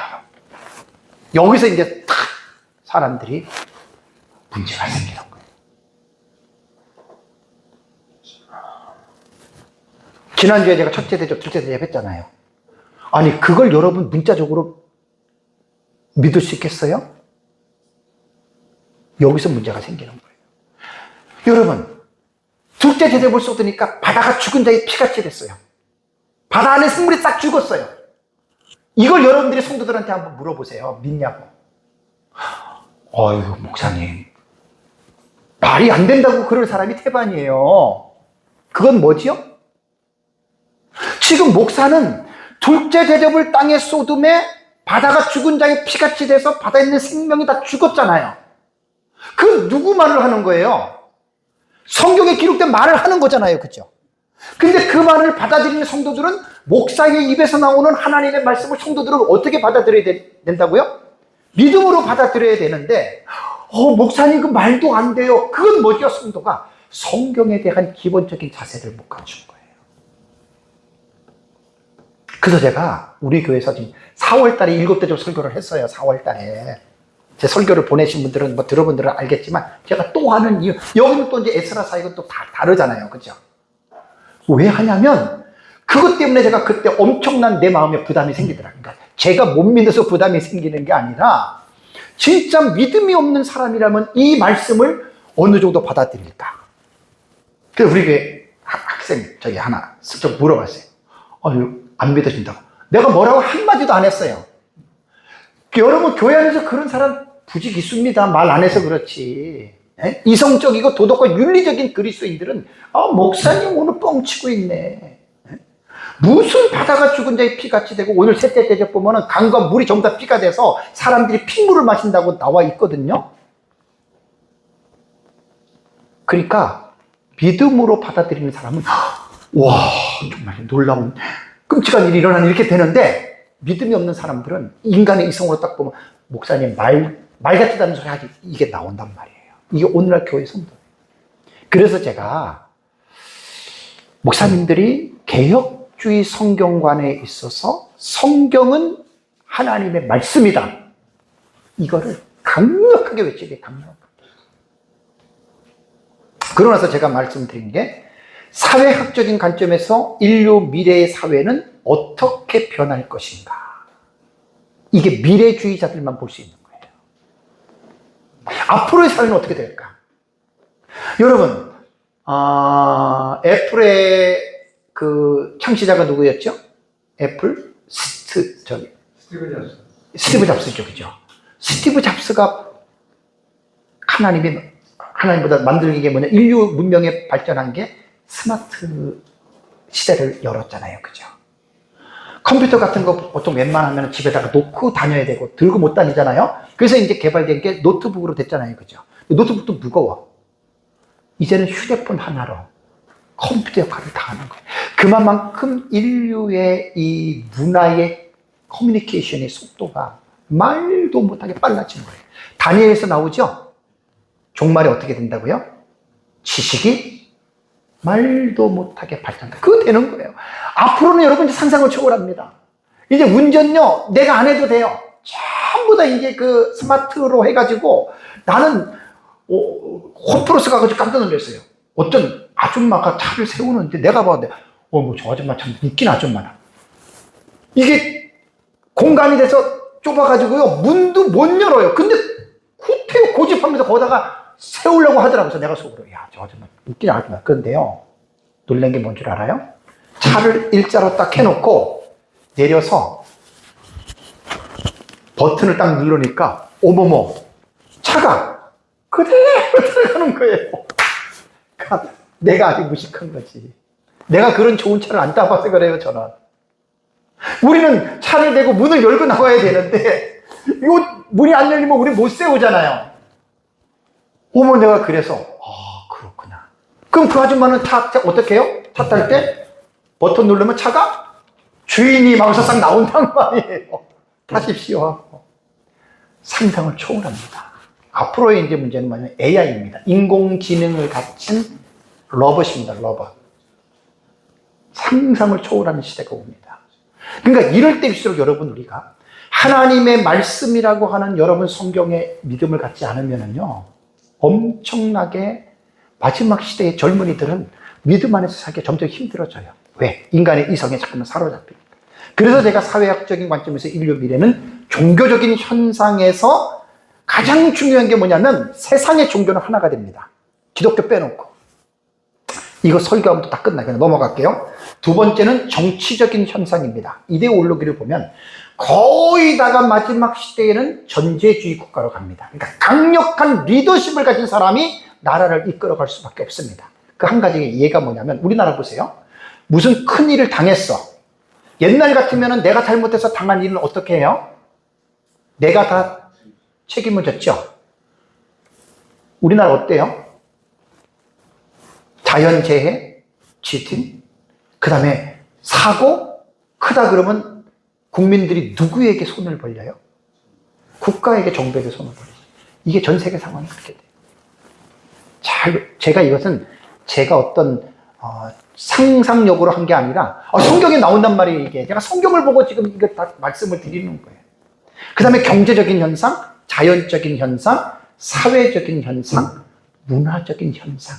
여기서 이제 탁 사람들이 문제가 생기는 거예요. 지난주에 제가 첫째 대접, 둘째 대접 했잖아요. 아니, 그걸 여러분 문자적으로 믿을 수 있겠어요? 여기서 문제가 생기는 거예요. 여러분, 둘째 대접을 쏟으니까 바다가 죽은 자의 피같이 됐어요. 바다 안에 생물이 딱 죽었어요. 이걸 여러분들이 성도들한테 한번 물어보세요. 믿냐고. 어휴, 목사님, 말이 안 된다고 그럴 사람이 태반이에요. 그건 뭐지요? 지금 목사는 둘째 대접을 땅에 쏟음에 바다가 죽은 자의 피같이 돼서 바다에 있는 생명이 다 죽었잖아요. 그 누구 말을 하는 거예요? 성경에 기록된 말을 하는 거잖아요. 그죠? 근데 그 말을 받아들이는 성도들은 목사의 입에서 나오는 하나님의 말씀을 성도들은 어떻게 받아들여야 된다고요? 믿음으로 받아들여야 되는데, 목사님 그 말도 안 돼요. 그건 뭐죠? 성도가 성경에 대한 기본적인 자세를 못 갖춘 거예요. 그래서 제가 우리 교회에서 지금 4월 달에 7 대접 설교를 했어요. 4월 달에. 제 설교를 보내신 분들은, 뭐 들어본 분들은 알겠지만, 제가 또 하는 이유, 여기는 또 이제 에스라 사역은 또 다 다르잖아요. 그죠? 왜 하냐면, 그것 때문에 제가 그때 엄청난 내 마음에 부담이 생기더라고요. 그러니까 제가 못 믿어서 부담이 생기는 게 아니라, 진짜 믿음이 없는 사람이라면 이 말씀을 어느 정도 받아들일까? 그래서 우리 교회 학생, 저기 하나, 좀 물어봤어요. 안 믿어진다고. 내가 뭐라고 한마디도 안 했어요. 여러분, 교회 안에서 그런 사람 부직 있습니다. 말 안 해서 그렇지. 이성적이고 도덕과 윤리적인 그리스도인들은, 목사님 오늘 뻥치고 있네. 무슨 바다가 죽은 자의 피같이 되고, 오늘 셋째 대접 보면은 강과 물이 전부 다 피가 돼서 사람들이 핏물을 마신다고 나와 있거든요. 그러니까 믿음으로 받아들이는 사람은, 와, 정말 놀라운 끔찍한 일이 일어나니 이렇게 되는데, 믿음이 없는 사람들은 인간의 이성으로 딱 보면, 목사님 말 같지도 않은 소리 하지, 이게 나온단 말이에요. 이게 오늘날 교회 성도예요. 그래서 제가 목사님들이 개혁주의 성경관에 있어서 성경은 하나님의 말씀이다, 이거를 강력하게 외치게, 강력하게. 그러고 나서 제가 말씀드린 게, 사회학적인 관점에서 인류 미래의 사회는 어떻게 변할 것인가. 이게 미래주의자들만 볼 수 있는 거예요. 앞으로의 사회는 어떻게 될까? 여러분, 애플의 그 창시자가 누구였죠? 애플? 스티브 잡스죠. 그죠? 스티브 잡스가 하나님보다 만들기 게 뭐냐? 인류 문명에 발전한 게 스마트 시대를 열었잖아요. 그죠? 컴퓨터 같은 거 보통 웬만하면 집에다가 놓고 다녀야 되고 들고 못 다니잖아요. 그래서 이제 개발된 게 노트북으로 됐잖아요. 그죠? 노트북도 무거워. 이제는 휴대폰 하나로 컴퓨터 역할을 다 하는 거예요. 그만큼 인류의 이 문화의 커뮤니케이션의 속도가 말도 못하게 빨라진 거예요. 다니엘에서 나오죠? 종말에 어떻게 된다고요? 지식이 말도 못하게 발전한다. 그거 되는 거예요. 앞으로는 여러분 상상을 초월합니다. 이제 운전요, 내가 안 해도 돼요. 전부 다 이제 그 스마트로 해가지고 나는 홈플러스 가가지고 깜짝 놀랐어요. 어떤 아줌마가 차를 세우는데 내가 봤는데 뭐 저 아줌마 참 웃긴 아줌마다. 이게 공간이 돼서 좁아가지고요 문도 못 열어요. 근데 후퇴 고집하면서 거기다가 세우려고 하더라고요. 그래서 내가 속으로 야 저 아줌마 웃긴 아줌마. 그런데요 놀란 게 뭔 줄 알아요? 차를 일자로 딱 해놓고 내려서 버튼을 딱 누르니까 어머머 차가 그대로 들어가는 거예요. 그러니까 내가 아직 무식한 거지. 내가 그런 좋은 차를 안 타봐서 그래요. 저는 우리는 차를 대고 문을 열고 나와야 되는데 이거 문이 안 열리면 우리 못 세우잖아요. 어머 내가 그래서 그렇구나. 그럼 그 아줌마는 차 어떻게 해요? 차 탈 때 버튼 누르면 차가 주인이 마음에서 싹 나온단 말이에요. 타십시오. 상상을 초월합니다. 앞으로의 이제 문제는 뭐냐면 AI입니다. 인공지능을 갖춘 로봇입니다. 로봇. 상상을 초월하는 시대가 옵니다. 그러니까 이럴 때일수록 여러분 우리가 하나님의 말씀이라고 하는 여러분 성경의 믿음을 갖지 않으면요 엄청나게 마지막 시대의 젊은이들은 믿음 안에서 살기가 점점 힘들어져요. 왜? 인간의 이성에 자꾸만 사로잡힙니다. 그래서 제가 사회학적인 관점에서 인류 미래는 종교적인 현상에서 가장 중요한 게 뭐냐면 세상의 종교는 하나가 됩니다. 기독교 빼놓고. 이거 설교하면 또 다 끝나요. 그냥 넘어갈게요. 두 번째는 정치적인 현상입니다. 이데올로기를 보면 거의 다가 마지막 시대에는 전제주의 국가로 갑니다. 그러니까 강력한 리더십을 가진 사람이 나라를 이끌어갈 수밖에 없습니다. 그 한 가지 예가 뭐냐면 우리나라 보세요. 무슨 큰 일을 당했어. 옛날 같으면 내가 잘못해서 당한 일은 어떻게 해요? 내가 다 책임을 졌죠. 우리나라 어때요? 자연재해, 지진, 그 다음에 사고, 크다 그러면 국민들이 누구에게 손을 벌려요? 국가에게, 정부에게 손을 벌려요. 이게 전 세계 상황이 그렇게 돼요. 제가 이것은 제가 어떤 상상력으로 한 게 아니라 성경에 나온단 말이에요. 이게 제가 성경을 보고 지금 이거 다 말씀을 드리는 거예요. 그 다음에 경제적인 현상, 자연적인 현상, 사회적인 현상, 문화적인 현상.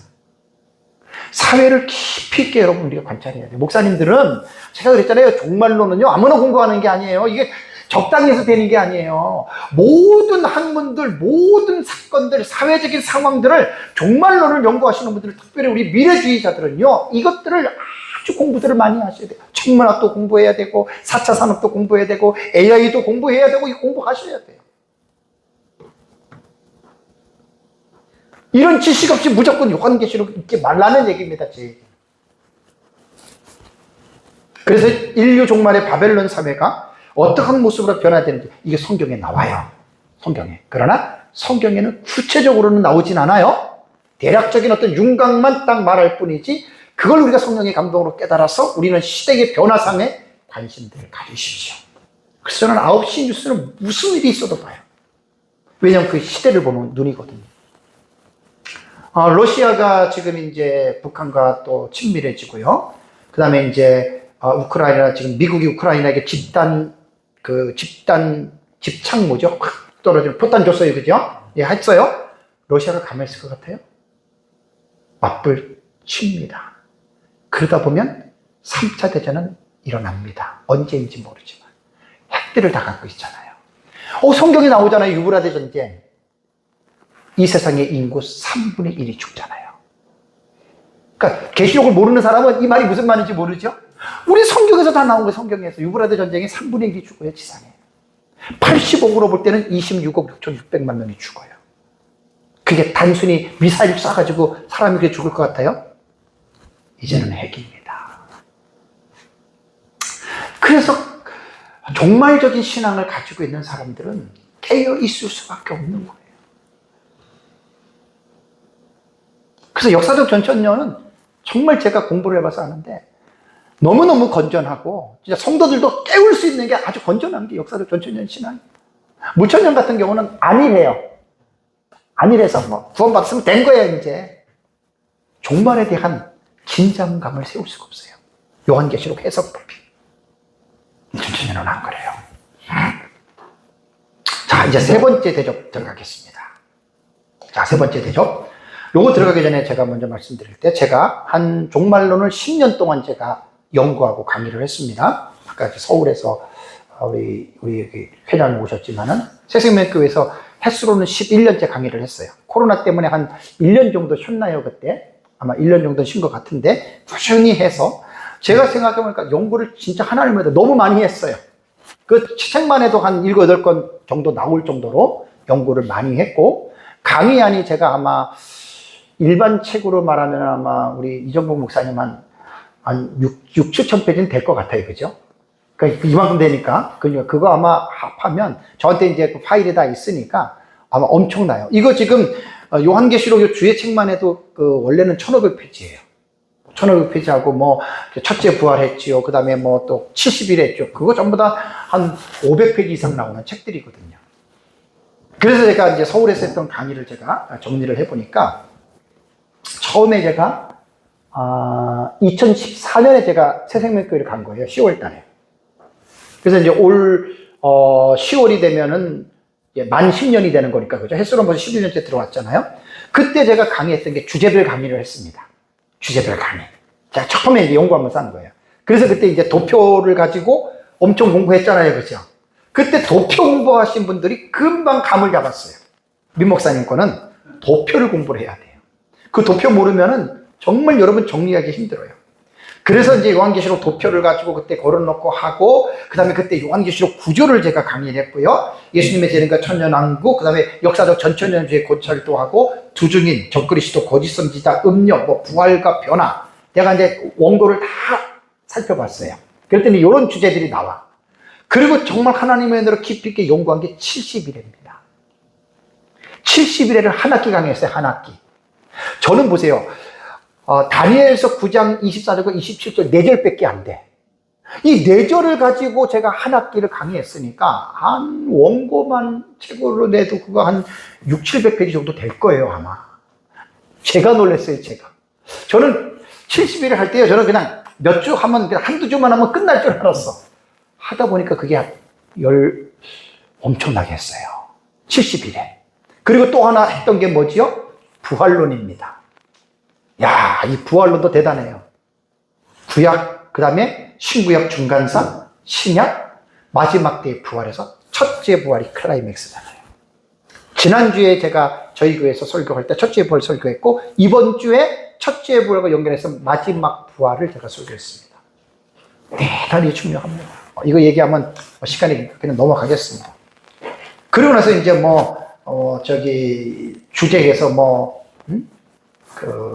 사회를 깊이 있게 여러분 우리가 관찰해야 돼요. 목사님들은 제가 그랬잖아요. 종말론은요 아무나 공부하는 게 아니에요. 이게 적당히 해서 되는 게 아니에요. 모든 학문들, 모든 사건들, 사회적인 상황들을 종말론을 연구하시는 분들, 특별히 우리 미래주의자들은요 이것들을 아주 공부들을 많이 하셔야 돼요. 천문학도 공부해야 되고 4차 산업도 공부해야 되고 AI도 공부해야 되고 이거 공부하셔야 돼요. 이런 지식 없이 무조건 요한계시록 읽지 말라는 얘기입니다. 제 얘기. 그래서 인류 종말의 바벨론 사회가 어떠한 모습으로 변화되는지 이게 성경에 나와요. 성경에. 그러나 성경에는 구체적으로는 나오진 않아요. 대략적인 어떤 윤곽만 딱 말할 뿐이지 그걸 우리가 성령의 감동으로 깨달아서 우리는 시대의 변화상에 관심들을 가지십시오. 그래서 저는 9시 뉴스는 무슨 일이 있어도 봐요. 왜냐하면 그 시대를 보는 눈이거든요. 러시아가 지금 이제 북한과 또 친밀해지고요. 그 다음에 이제 우크라이나 지금 미국이 우크라이나에게 집단 집착 떨어지는 포탄 줬어요. 그죠? 예, 했어요. 러시아가 가만히 있을 것 같아요? 맞불 칩니다. 그러다 보면 3차 대전은 일어납니다. 언제인지 모르지만. 핵들을 다 갖고 있잖아요. 성경에 나오잖아요. 유브라데 전쟁. 이 세상의 인구 3분의 1이 죽잖아요. 그러니까 계시록을 모르는 사람은 이 말이 무슨 말인지 모르죠? 우리 성경에서 다 나온 거예요. 성경에서. 유브라데 전쟁에 3분의 1이 죽어요. 지상에. 85으로 볼 때는 26억 6,600만 명이 죽어요. 그게 단순히 미사일 쏴가지고 사람이 그렇게 죽을 것 같아요? 이제는 핵입니다. 그래서 종말적인 신앙을 가지고 있는 사람들은 깨어 있을 수밖에 없는 거예요. 그래서 역사적 전천년은 정말 제가 공부를 해봐서 아는데 너무너무 건전하고 진짜 성도들도 깨울 수 있는 게 아주 건전한 게 역사적 전천년 신앙이에요. 무천년 같은 경우는 안일해요. 안일해서 뭐 구원받았으면 된 거예요. 이제 종말에 대한 긴장감을 세울 수가 없어요. 요한계시록 해석법이. 전천년은 안 그래요. 자, 이제 세 번째 대접 들어가겠습니다. 자, 세 번째 대접. 요거 들어가기 전에 제가 먼저 말씀드릴 때, 제가 한 종말론을 10년 동안 제가 연구하고 강의를 했습니다. 아까 서울에서 우리 여기 회장님 오셨지만은 새생명교회에서 횟수로는 11년째 강의를 했어요. 코로나 때문에 한 1년 정도 쉬었나요, 그때? 아마 1년 정도 쉰 것 같은데, 꾸준히 해서 제가 생각해보니까 연구를 진짜 하나님한테 너무 많이 했어요. 그 책만 해도 한 7, 8권 정도 나올 정도로 연구를 많이 했고, 강의안이 제가 아마 일반 책으로 말하면 아마 우리 이정복 목사님 한 6, 7천 페이지는 될 것 같아요. 그죠? 그러니까 이만큼 되니까. 그거 아마 합하면 저한테 이제 그 파일이 다 있으니까 아마 엄청나요. 이거 지금 요한계시록 주의 책만 해도 그 원래는 1500페이지예요. 1500페이지하고 뭐 첫째 부활했지요. 그 다음에 뭐 또 70일 했죠. 그거 전부 다 한 500페이지 이상 나오는 책들이거든요. 그래서 제가 이제 서울에서 했던 강의를 제가 정리를 해보니까 처음에 제가 2014년에 제가 새생명교회를 간 거예요. 10월 달에. 그래서 이제 올 10월이 되면은 만 10년이 되는 거니까, 그죠? 햇수론 벌써 11년째 들어왔잖아요. 그때 제가 강의했던 게 주제별 강의를 했습니다. 주제별 강의. 제가 처음에 이제 연구하면서 한 거예요. 그래서 그때 이제 도표를 가지고 엄청 공부했잖아요. 그죠? 그때 도표 공부하신 분들이 금방 감을 잡았어요. 민 목사님 거는 도표를 공부를 해야 돼요. 그 도표 모르면은 정말 여러분 정리하기 힘들어요. 그래서 이제 요한계시록 도표를 가지고 그때 걸어놓고 하고, 그 다음에 그때 요한계시록 구조를 제가 강의를 했고요. 예수님의 재림과 천년왕국, 그 다음에 역사적 전천년주의 고찰도 하고, 두중인, 적그리스도, 거짓 선지자, 음녀, 뭐 부활과 변화. 내가 이제 원고를 다 살펴봤어요. 그랬더니 이런 주제들이 나와. 그리고 정말 하나님의 은혜로 깊이 있게 연구한 게 70일입니다. 70일을 한 학기 강의했어요. 한 학기. 저는 보세요. 다니엘서 9장 24절과 27절 4절밖에 안 돼. 이 4절을 가지고 제가 한 학기를 강의했으니까 한 원고만 책으로 내도 그거 한 6, 700페이지 정도 될 거예요, 아마. 제가 놀랐어요, 제가. 저는 70일을 할 때요, 저는 그냥 몇 주 하면, 그냥 한두 주만 하면 끝날 줄 알았어. 하다 보니까 그게 엄청나게 했어요. 70일에. 그리고 또 하나 했던 게 뭐지요? 부활론입니다. 야, 이 부활론도 대단해요. 구약, 그 다음에 신구약 중간사, 신약, 마지막 때의 부활에서 첫째 부활이 클라이맥스잖아요. 지난주에 제가 저희 교회에서 설교할 때 첫째 부활 설교했고, 이번 주에 첫째 부활과 연결해서 마지막 부활을 제가 설교했습니다. 대단히 중요합니다. 이거 얘기하면 시간이 그냥 넘어가겠습니다. 그러고 나서 이제 주제에서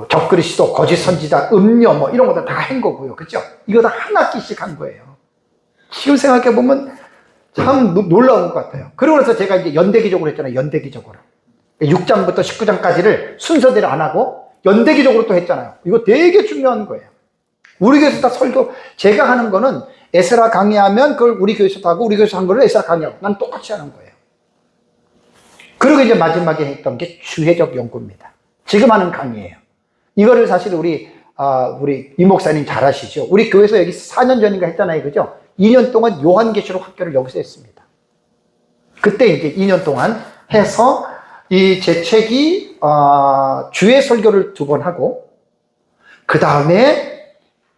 적그리스도, 거짓 선지자, 음녀, 이런 것들 다 한 거고요. 그죠? 이거 다 한 학기씩 한 거예요. 지금 생각해보면 참 놀라운 것 같아요. 그러고 나서 제가 이제 연대기적으로 했잖아요. 연대기적으로. 6장부터 19장까지를 순서대로 안 하고 연대기적으로 또 했잖아요. 이거 되게 중요한 거예요. 우리 교회에서 다 설교, 제가 하는 거는 에스라 강의하면 그걸 우리 교회에서도 하고, 우리 교회에서 한 거를 에스라 강의하고, 난 똑같이 하는 거예요. 그리고 이제 마지막에 했던 게 주해적 연구입니다. 지금 하는 강의예요. 이거를 사실 우리 이 목사님 잘 아시죠? 우리 교회에서 여기 4년 전인가 했잖아요. 그죠? 2년 동안 요한계시록 학교를 여기서 했습니다. 그때 이제 2년 동안 해서 제 책이 주의 설교를 2번 하고, 그 다음에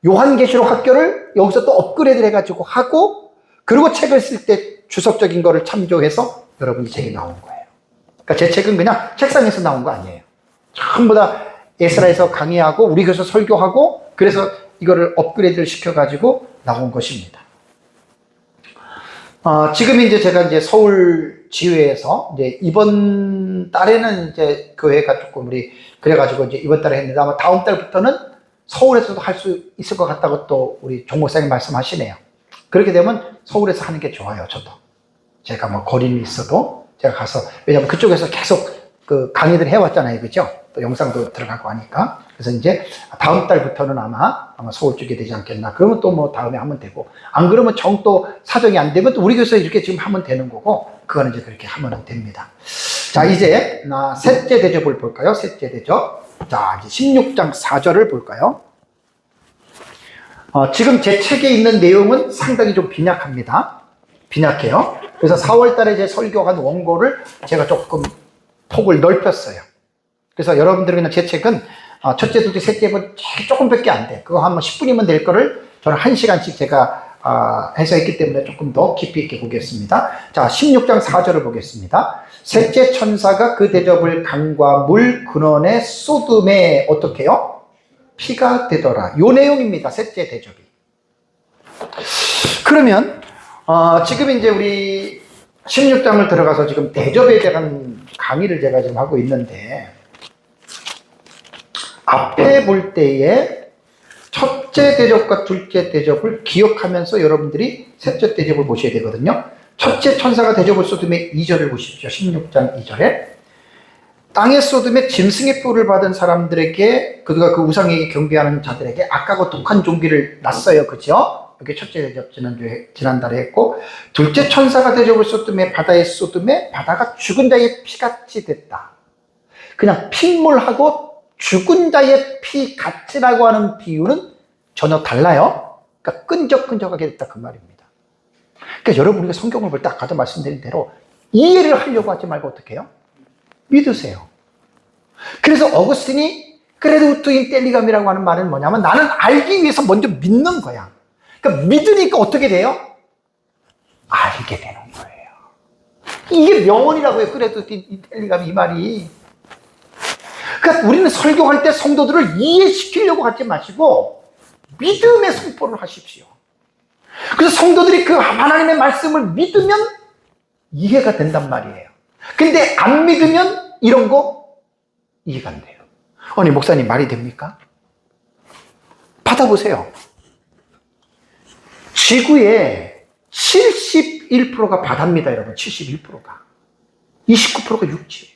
요한계시록 학교를 여기서 또 업그레이드를 해가지고 하고, 그리고 책을 쓸 때 주석적인 거를 참조해서 여러분이 책이 나온 거예요. 그러니까 제 책은 그냥 책상에서 나온 거 아니에요. 전부 다 에스라에서 강의하고 우리 교회에서 설교하고, 그래서 이거를 업그레이드를 시켜가지고 나온 것입니다. 지금 이제 제가 이제 서울 지회에서 이제 이번 달에는 이제 교회가 조금 우리 그래가지고 이제 이번 달에 했는데 아마 다음 달부터는 서울에서도 할 수 있을 것 같다고 또 우리 종 목사님 말씀하시네요. 그렇게 되면 서울에서 하는 게 좋아요. 저도 제가 뭐 거리는 있어도 제가 가서, 왜냐면 그쪽에서 계속 그 강의들 해왔잖아요, 그죠? 또 영상도 들어가고 하니까. 그래서 이제 다음 달부터는 아마 서울 쪽에 되지 않겠나. 그러면 또 뭐 다음에 하면 되고, 안 그러면 정 또 사정이 안 되면 또 우리 교회에서 이렇게 지금 하면 되는 거고, 그거는 이제 그렇게 하면 됩니다. 자, 이제 셋째 대접을 볼까요? 셋째 대접. 자, 이제 16장 4절을 볼까요? 지금 제 책에 있는 내용은 상당히 좀 빈약합니다. 빈약해요. 그래서 4월 달에 제 설교한 원고를 제가 조금 폭을 넓혔어요. 그래서 여러분들이 그냥 제 책은 첫째, 둘째, 셋째 번 조금밖에 안 돼. 그거 한 10분이면 될 거를 저는 1시간씩 제가 해서 했기 때문에 조금 더 깊이 있게 보겠습니다. 자, 16장 4절을 보겠습니다. 셋째 천사가 그 대접을 강과 물 근원에 쏟음에 어떻게 해요? 피가 되더라. 요 내용입니다. 셋째 대접이. 그러면 지금 이제 우리 16장을 들어가서 지금 대접에 대한 강의를 제가 지금 하고 있는데, 앞에 볼 때에 첫째 대접과 둘째 대접을 기억하면서 여러분들이 셋째 대접을 보셔야 되거든요. 첫째 천사가 대접을 쏟음에 2절을 보십시오. 16장 2절에 땅의 쏟음에 짐승의 뿔을 받은 사람들에게, 그가 그 우상에게 경배하는 자들에게 악하고 독한 종기를 놨어요. 그죠? 이게 첫째 대접 지난달에 했고, 둘째 천사가 대접을 쏟음에 바다에 쏟음에 바다가 죽은 자의 피같이 됐다. 그냥 핏물하고 죽은 자의 피같이라고 하는 비유는 전혀 달라요. 그러니까 끈적끈적하게 됐다 그 말입니다. 그러니까 여러분, 우리가 성경을 볼 때 아까도 말씀드린 대로 이해를 하려고 하지 말고 어떻게 해요? 믿으세요. 그래서 어거스틴이 크레두투 인 텔리감이라고 하는 말은 뭐냐면, 나는 알기 위해서 먼저 믿는 거야. 그러니까 믿으니까 어떻게 돼요? 알게 되는 거예요. 이게 명언이라고 해요. 크레두투 인 텔리감, 이 말이. 그러니까 우리는 설교할 때 성도들을 이해시키려고 하지 마시고 믿음의 선포를 하십시오. 그래서 성도들이 그 하나님의 말씀을 믿으면 이해가 된단 말이에요. 근데 안 믿으면 이런 거 이해가 안 돼요. 아니, 목사님 말이 됩니까? 받아보세요. 지구의 71%가 바다입니다, 여러분. 71%가. 29%가 육지예요.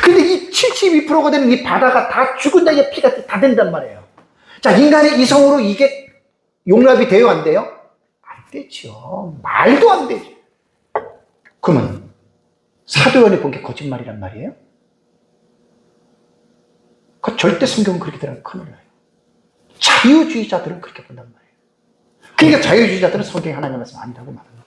근데 이 72%가 되는 이 바다가 다 죽은 자의 피가 다 된단 말이에요. 자, 인간의 이성으로 이게 용납이 돼요, 안 돼요? 안 되죠. 말도 안 되죠. 그러면 사도 요한이 본 게 거짓말이란 말이에요? 그 절대 성경은 그렇게 들어가면 큰일 나요. 자유주의자들은 그렇게 본단 말이에요. 그러니까 자유주의자들은 성경이 하나님의 말씀 아니라고 말합니다.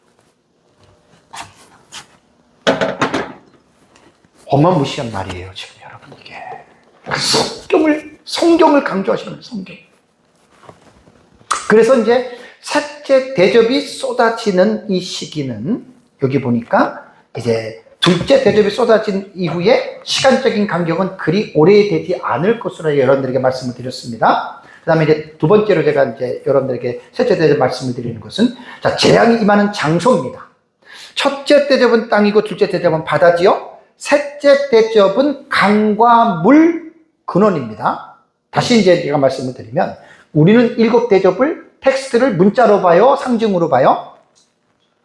어마무시한 말이에요, 지금 여러분. 이게 성경을 강조하시는 거예요, 성경. 그래서 이제 셋째 대접이 쏟아지는 이 시기는, 여기 보니까 이제 둘째 대접이 쏟아진 이후에 시간적인 간격은 그리 오래되지 않을 것으로 여러분들에게 말씀을 드렸습니다. 그 다음에 이제 두 번째로 제가 이제 여러분들에게 셋째 대접 말씀을 드리는 것은, 자, 재앙이 임하는 장소입니다. 첫째 대접은 땅이고 둘째 대접은 바다지요. 셋째 대접은 강과 물 근원입니다. 다시 이제 제가 말씀을 드리면, 우리는 일곱 대접을 텍스트를 문자로 봐요, 상징으로 봐요?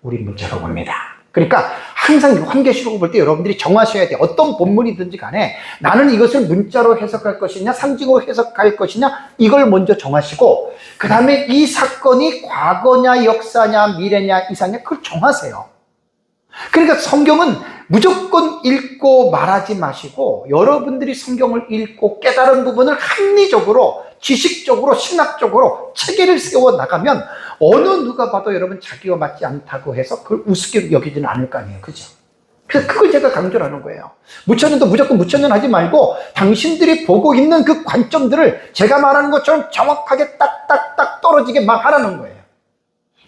우리 문자로 봅니다. 그러니까 항상 환계시록을 볼 때 여러분들이 정하셔야 돼요. 어떤 본문이든지 간에 나는 이것을 문자로 해석할 것이냐 상징으로 해석할 것이냐, 이걸 먼저 정하시고, 그 다음에 이 사건이 과거냐 역사냐 미래냐 이상냐, 그걸 정하세요. 그러니까 성경은 무조건 읽고 말하지 마시고, 여러분들이 성경을 읽고 깨달은 부분을 합리적으로, 지식적으로, 신학적으로 체계를 세워 나가면 어느 누가 봐도 여러분 자기와 맞지 않다고 해서 그걸 우습게 여기지는 않을 거 아니에요. 그죠? 그래서 그걸 제가 강조를 하는 거예요. 무천년도 무조건 무천년 하지 말고 당신들이 보고 있는 그 관점들을 제가 말하는 것처럼 정확하게 딱딱딱 떨어지게 막 하라는 거예요.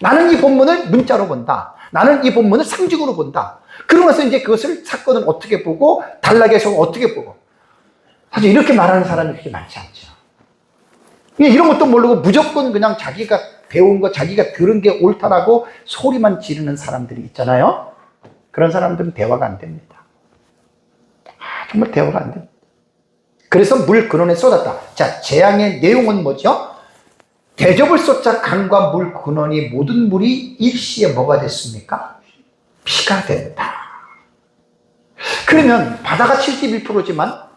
나는 이 본문을 문자로 본다. 나는 이 본문을 상징으로 본다. 그러고 나서 이제 그것을 사건을 어떻게 보고 단락의 해석을 어떻게 보고, 사실 이렇게 말하는 사람이 그렇게 많지 않죠. 이런 것도 모르고 무조건 그냥 자기가 배운 거, 자기가 들은 게 옳다라고 소리만 지르는 사람들이 있잖아요. 그런 사람들은 대화가 안 됩니다. 정말 대화가 안 됩니다. 그래서 물 근원에 쏟았다. 자, 재앙의 내용은 뭐죠? 대접을 쏟자 강과 물 근원이 모든 물이 일시에 뭐가 됐습니까? 피가 됐다. 그러면 바다가 71%지만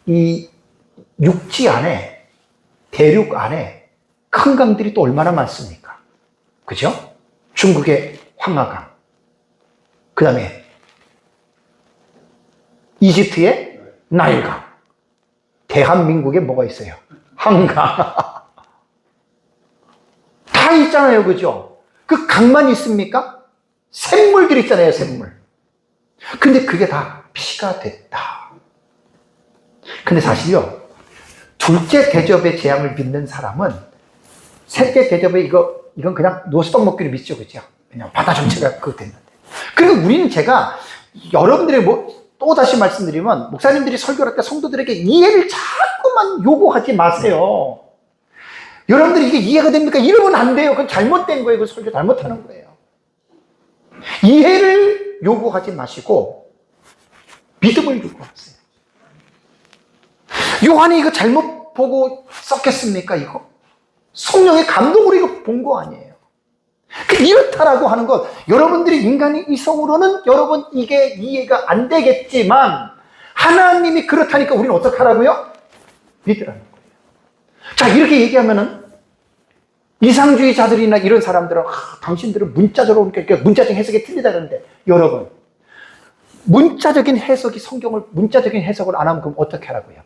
이 육지 안에, 대륙 안에 큰 강들이 또 얼마나 많습니까? 그죠? 중국의 황하강, 그 다음에 이집트의 나일강, 대한민국에 뭐가 있어요? 한강. 다 있잖아요, 그죠? 그 강만 있습니까? 샘물들이 있잖아요, 샘물. 근데 그게 다 피가 됐다. 근데 사실요, 둘째 대접의 재앙을 믿는 사람은 셋째 대접에 이건 그냥 노수떡 먹기를 믿죠, 그죠? 그냥 바다 전체가 그거 됐는데. 그리고 우리는 제가 여러분들의 또 다시 말씀드리면, 목사님들이 설교할 때 성도들에게 이해를 자꾸만 요구하지 마세요. 여러분들이 이게 이해가 됩니까? 이러면 안 돼요. 그건 잘못된 거예요. 그 설교 잘못하는 거예요. 이해를 요구하지 마시고 믿음을 요구하세요. 요한이 이거 잘못 보고 썼겠습니까? 이거 성령의 감동으로 이거 본 거 아니에요. 이렇다라고 하는 것, 여러분들이 인간의 이성으로는 여러분 이게 이해가 안 되겠지만 하나님이 그렇다니까 우리는 어떻게 하라고요? 믿으라는 거예요. 자, 이렇게 얘기하면은 이상주의자들이나 이런 사람들은 당신들은 문자적으로 문자적 해석이 틀리다는데, 여러분 문자적인 해석이 성경을 문자적인 해석을 안 하면 그럼 어떻게 하라고요?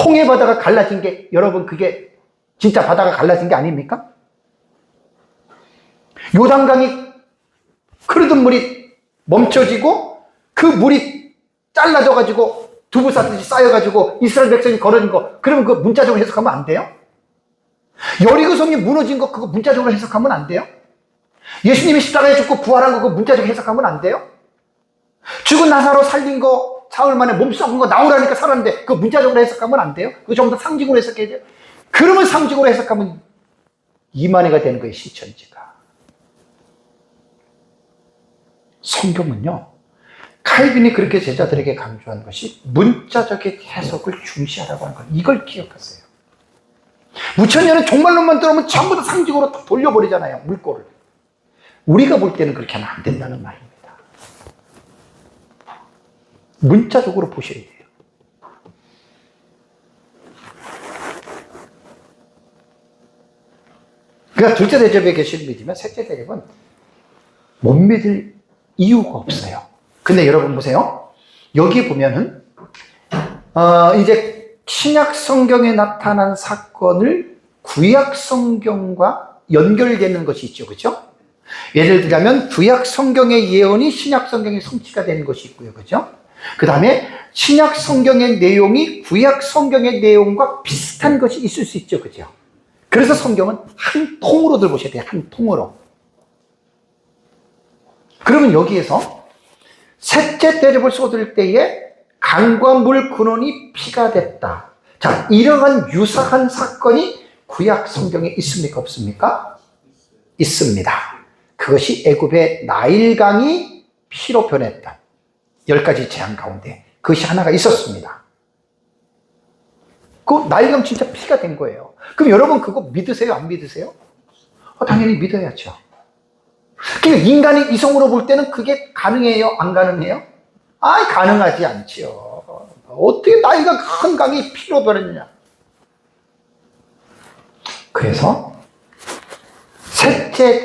홍해 바다가 갈라진 게 여러분 그게 진짜 바다가 갈라진 게 아닙니까? 요단강이 흐르던 물이 멈춰지고 그 물이 잘라져가지고 두부 쌓듯이 쌓여가지고 이스라엘 백성이 걸어진 거, 그러면 그거 문자적으로 해석하면 안 돼요? 여리고 성이 무너진 거 그거 문자적으로 해석하면 안 돼요? 예수님이 십자가에 죽고 부활한 거 그거 문자적으로 해석하면 안 돼요? 죽은 나사로 살린 거 사흘 만에 몸 썩은 거 나오라니까 살았는데 그거 문자적으로 해석하면 안 돼요? 그거 전부 다 상징으로 해석해야 돼요? 그러면 상징으로 해석하면 이만희가 되는 거예요, 신천지가. 성경은요, 칼빈이 그렇게 제자들에게 강조한 것이 문자적인 해석을 중시하라고 하는 것, 이걸 기억하세요. 무천년은 종말론만 들어오면 전부 다 상징으로 다 돌려버리잖아요, 물꼬를. 우리가 볼 때는 그렇게 하면 안 된다는 말입니다. 문자적으로 보셔야 돼요. 그러니까 둘째 대접에 계시를 믿으면 셋째 대접은 못 믿을 이유가 없어요. 근데 여러분 보세요. 여기 보면은 이제 신약 성경에 나타난 사건을 구약 성경과 연결되는 것이 있죠, 그렇죠? 예를 들자면 구약 성경의 예언이 신약 성경의 성취가 되는 것이 있고요, 그렇죠? 그 다음에 신약 성경의 내용이 구약 성경의 내용과 비슷한 것이 있을 수 있죠, 그렇죠? 그래서 성경은 한 통으로들 보셔야 돼요, 한 통으로. 그러면 여기에서 셋째 대접을 쏟을 때에 강과 물 근원이 피가 됐다. 자, 이러한 유사한 사건이 구약 성경에 있습니까, 없습니까? 있습니다. 그것이 애굽의 나일강이 피로 변했다. 10가지 재앙 가운데 그것이 하나가 있었습니다. 그 나일강 진짜 피가 된 거예요. 그럼 여러분 그거 믿으세요, 안 믿으세요? 당연히 믿어야죠. 그러니까 인간의 이성으로 볼 때는 그게 가능해요, 안 가능해요? 가능하지 않죠. 어떻게 나일강 큰 강이 피로 변했느냐. 그래서 셋째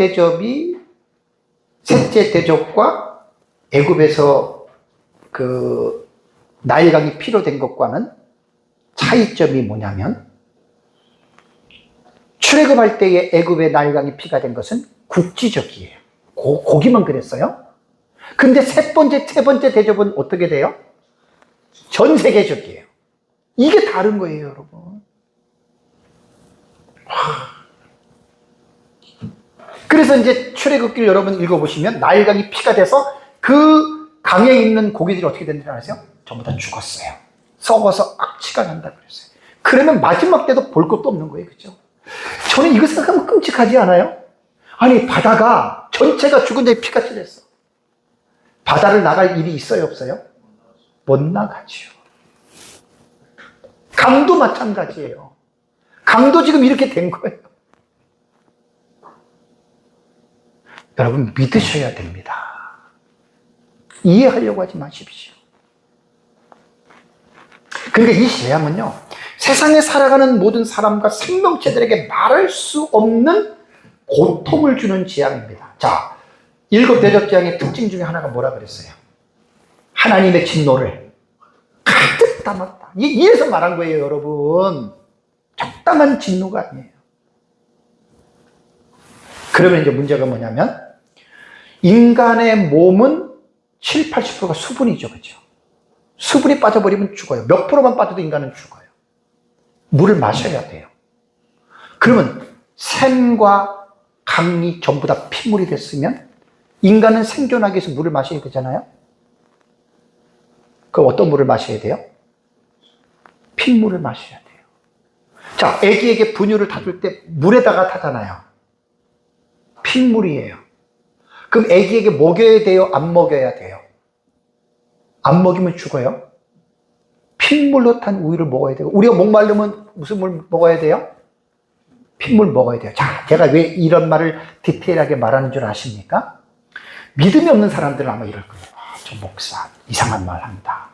대접과 애굽에서 그 나일강이 피로 된 것과는 차이점이 뭐냐면, 출애굽할 때에 애굽의 나일강이 피가 된 것은 국지적이에요. 거기만 그랬어요. 근데 세 번째 대접은 어떻게 돼요? 전 세계적이에요. 이게 다른 거예요, 여러분. 그래서 이제 출애굽기를 여러분 읽어보시면 나일강이 피가 돼서 그 강에 있는 고기들이 어떻게 됐는지 아세요? 전부 다 죽었어요. 썩어서 악취가 난다 그랬어요. 그러면 마지막 때도 볼 것도 없는 거예요, 그죠? 저는 이거 생각하면 끔찍하지 않아요? 아니, 바다가 전체가 죽은 자의 피같이 됐어. 바다를 나갈 일이 있어요, 없어요? 못 나가지요. 강도 마찬가지예요. 강도 지금 이렇게 된 거예요. 여러분, 믿으셔야 됩니다. 이해하려고 하지 마십시오. 그러니까 이 재앙은요, 세상에 살아가는 모든 사람과 생명체들에게 말할 수 없는 고통을 주는 재앙입니다. 자, 7 대접재앙의 특징 중에 하나가 뭐라 그랬어요? 하나님의 진노를 가득 담았다. 이래서 말한 거예요, 여러분. 적당한 진노가 아니에요. 그러면 이제 문제가 뭐냐면, 인간의 몸은 7, 80%가 수분이죠, 그죠? 수분이 빠져버리면 죽어요. 몇 프로만 빠져도 인간은 죽어요. 물을 마셔야 돼요. 그러면 샘과 강이 전부 다 핏물이 됐으면 인간은 생존하기 위해서 물을 마셔야 되잖아요. 그럼 어떤 물을 마셔야 돼요? 핏물을 마셔야 돼요. 자, 애기에게 분유를 타줄 때 물에다가 타잖아요. 핏물이에요. 그럼 애기에게 먹여야 돼요? 안 먹여야 돼요? 안 먹이면 죽어요. 핏물로 탄 우유를 먹어야 되고, 우리가 목마르면 무슨 물 먹어야 돼요? 핏물 먹어야 돼요. 자, 제가 왜 이런 말을 디테일하게 말하는 줄 아십니까? 믿음이 없는 사람들은 아마 이럴 거예요. 저 목사 이상한 말 한다.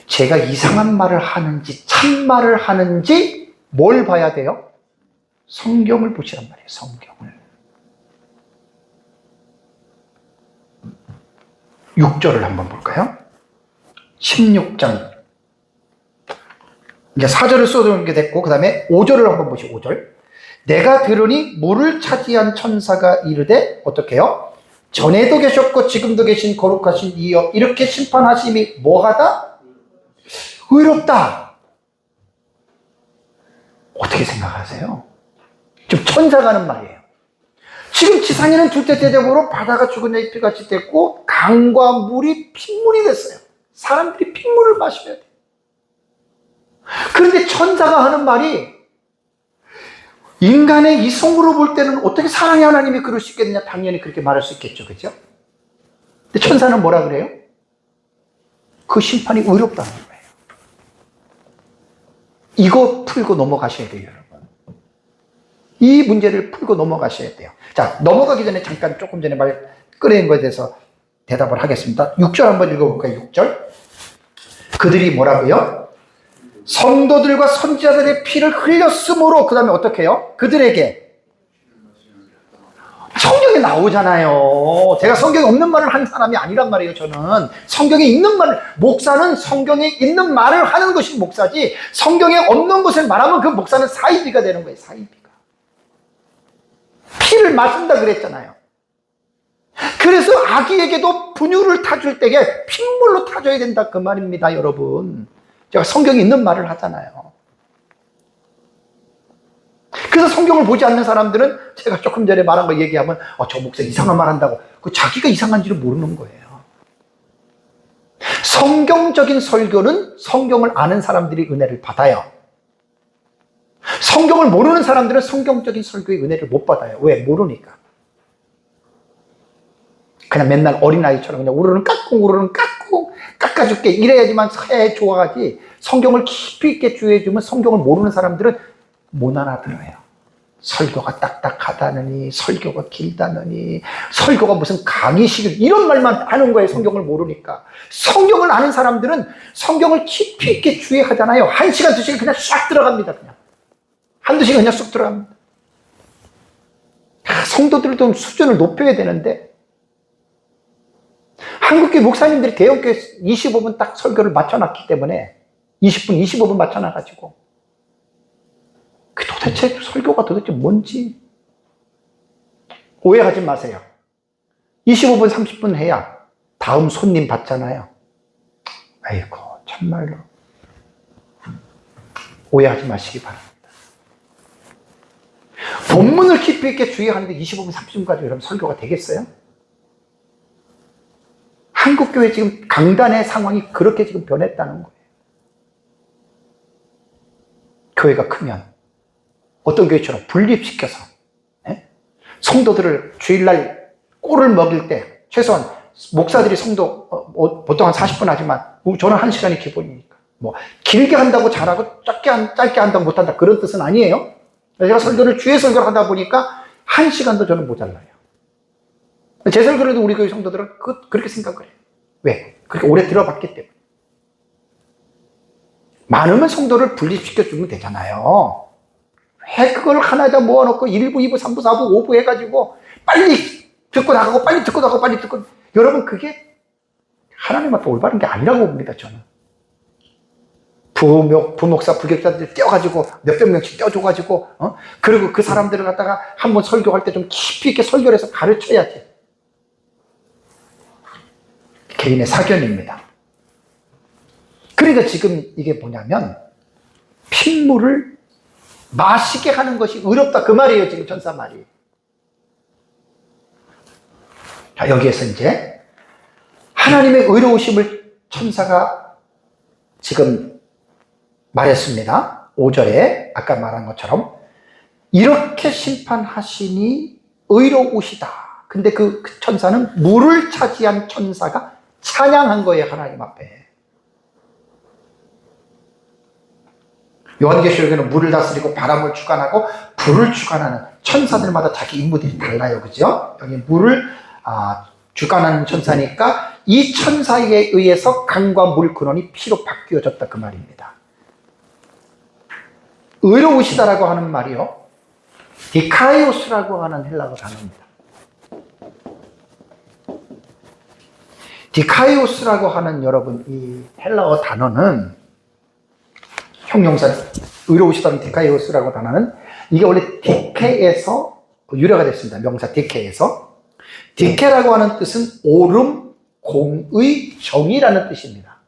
제가 이상한 말을 하는지 참말을 하는지 뭘 봐야 돼요? 성경을 보시란 말이에요. 성경을. 6절을 한번 볼까요? 16장. 이제 4절을 쏟아놓은 게 됐고, 그 다음에 5절을 한번 보시죠. 5절. 내가 들으니 물을 차지한 천사가 이르되, 어떻게 해요? 전에도 계셨고 지금도 계신 거룩하신 이여, 이렇게 심판하심이 뭐하다? 의롭다. 어떻게 생각하세요? 지금 천사가 하는 말이에요. 지금 지상에는 둘째 대접으로 바다가 죽은 자의 피같이 됐고 강과 물이 핏물이 됐어요. 사람들이 핏물을 마셔야 돼요. 그런데 천사가 하는 말이, 인간의 이성으로 볼 때는 어떻게 사랑의 하나님이 그럴 수 있겠느냐, 당연히 그렇게 말할 수 있겠죠, 그죠? 근데 천사는 뭐라 그래요? 그 심판이 의롭다는 거예요. 이거 풀고 넘어가셔야 돼요, 여러분. 이 문제를 풀고 넘어가셔야 돼요. 자, 넘어가기 전에 잠깐 조금 전에 말 꺼낸 것에 대해서 대답을 하겠습니다. 6절 한번 읽어볼까요? 6절. 그들이 뭐라고요? 성도들과 선지자들의 피를 흘렸으므로, 그 다음에 어떻게 해요? 그들에게. 성경에 나오잖아요. 제가 성경에 없는 말을 한 사람이 아니란 말이에요, 저는. 성경에 있는 말을, 목사는 성경에 있는 말을 하는 것이 목사지, 성경에 없는 것을 말하면 그 목사는 사이비가 되는 거예요, 사이비가. 피를 마신다 그랬잖아요. 그래서 아기에게도 분유를 타줄 때에 핏물로 타줘야 된다, 그 말입니다, 여러분. 제가 성경에 있는 말을 하잖아요. 그래서 성경을 보지 않는 사람들은 제가 조금 전에 말한 거 얘기하면 저 목사 이상한 말 한다고, 그 자기가 이상한지를 모르는 거예요. 성경적인 설교는 성경을 아는 사람들이 은혜를 받아요. 성경을 모르는 사람들은 성경적인 설교의 은혜를 못 받아요. 왜? 모르니까. 그냥 맨날 어린아이처럼 그냥 우르르 깎고 우르르 깎고 깎아줄게 이래야지만 해 좋아하지, 성경을 깊이 있게 주의해주면 성경을 모르는 사람들은 못 알아들어요. 설교가 딱딱하다느니, 설교가 길다느니, 설교가 무슨 강의식, 이런 말만 하는 거예요, 성경을 모르니까. 성경을 아는 사람들은 성경을 깊이 있게 주의하잖아요. 1시간, 2시간 그냥 싹 들어갑니다. 그냥 한두 시간 그냥 쑥 들어갑니다. 성도들도 수준을 높여야 되는데, 한국교회 목사님들이 대형교회 25분 딱 설교를 맞춰놨기 때문에 20분, 25분 맞춰놔가지고 그 도대체 설교가 도대체 뭔지 오해하지 마세요. 25분, 30분 해야 다음 손님 받잖아요. 아이고, 참말로 오해하지 마시기 바랍니다. 본문을 깊이 있게 주의하는데 25분, 30분까지 여러분 설교가 되겠어요? 한국교회 지금 강단의 상황이 그렇게 지금 변했다는 거예요. 교회가 크면 어떤 교회처럼 분립시켜서 성도들을 주일날 꼴을 먹일 때 최소한 목사들이 성도 보통 한 40분 하지만 저는 1시간이 기본이니까 뭐 길게 한다고 잘하고 짧게 한다고 못한다 그런 뜻은 아니에요. 제가 설교를 주의 설교를 하다 보니까 1시간도 저는 모자라요. 제 설교를 우리 교회 성도들은 그렇게 생각을 해요. 왜? 그렇게 오래 들어봤기 때문에. 많으면 성도를 분립시켜주면 되잖아요. 왜 그걸 하나에다 모아놓고 1부, 2부, 3부, 4부, 5부 해가지고 빨리 듣고 나가고 빨리 듣고 나가고 빨리 듣고. 여러분 그게 하나님 앞에 올바른 게 아니라고 봅니다. 저는 부목사 부교육자들 떼어가지고 몇백 명씩 떼어줘가지고 그리고 그 사람들을 갖다가 한번 설교할 때 좀 깊이 있게 설교를 해서 가르쳐야지. 개인의 사견입니다. 그러니까 지금 이게 뭐냐면 핏물을 마시게 하는 것이 의롭다 그 말이에요. 지금 전사 말이. 자, 여기에서 이제 하나님의 의로우심을 천사가 지금 말했습니다. 5절에 아까 말한 것처럼 이렇게 심판하시니 의로우시다. 근데 그 천사는 물을 차지한 천사가 찬양한 거예요. 하나님 앞에. 요한계시록에는 물을 다스리고 바람을 주관하고 불을 주관하는 천사들마다 자기 임무들이 달라요. 그죠? 여기 물을 주관하는 천사니까 이 천사에 의해서 강과 물 근원이 피로 바뀌어졌다 그 말입니다. 의로우시다라고 하는 말이요. 디카이오스라고 하는 헬라어 단어입니다. 디카이오스라고 하는 여러분 이 헬라어 단어는 형용사 의로우시다는 디카이오스라고 단어는 이게 원래 디케에서 유래가 됐습니다. 명사 디케에서. 디케라고 하는 뜻은 옳음, 공의, 정의라는 뜻입니다.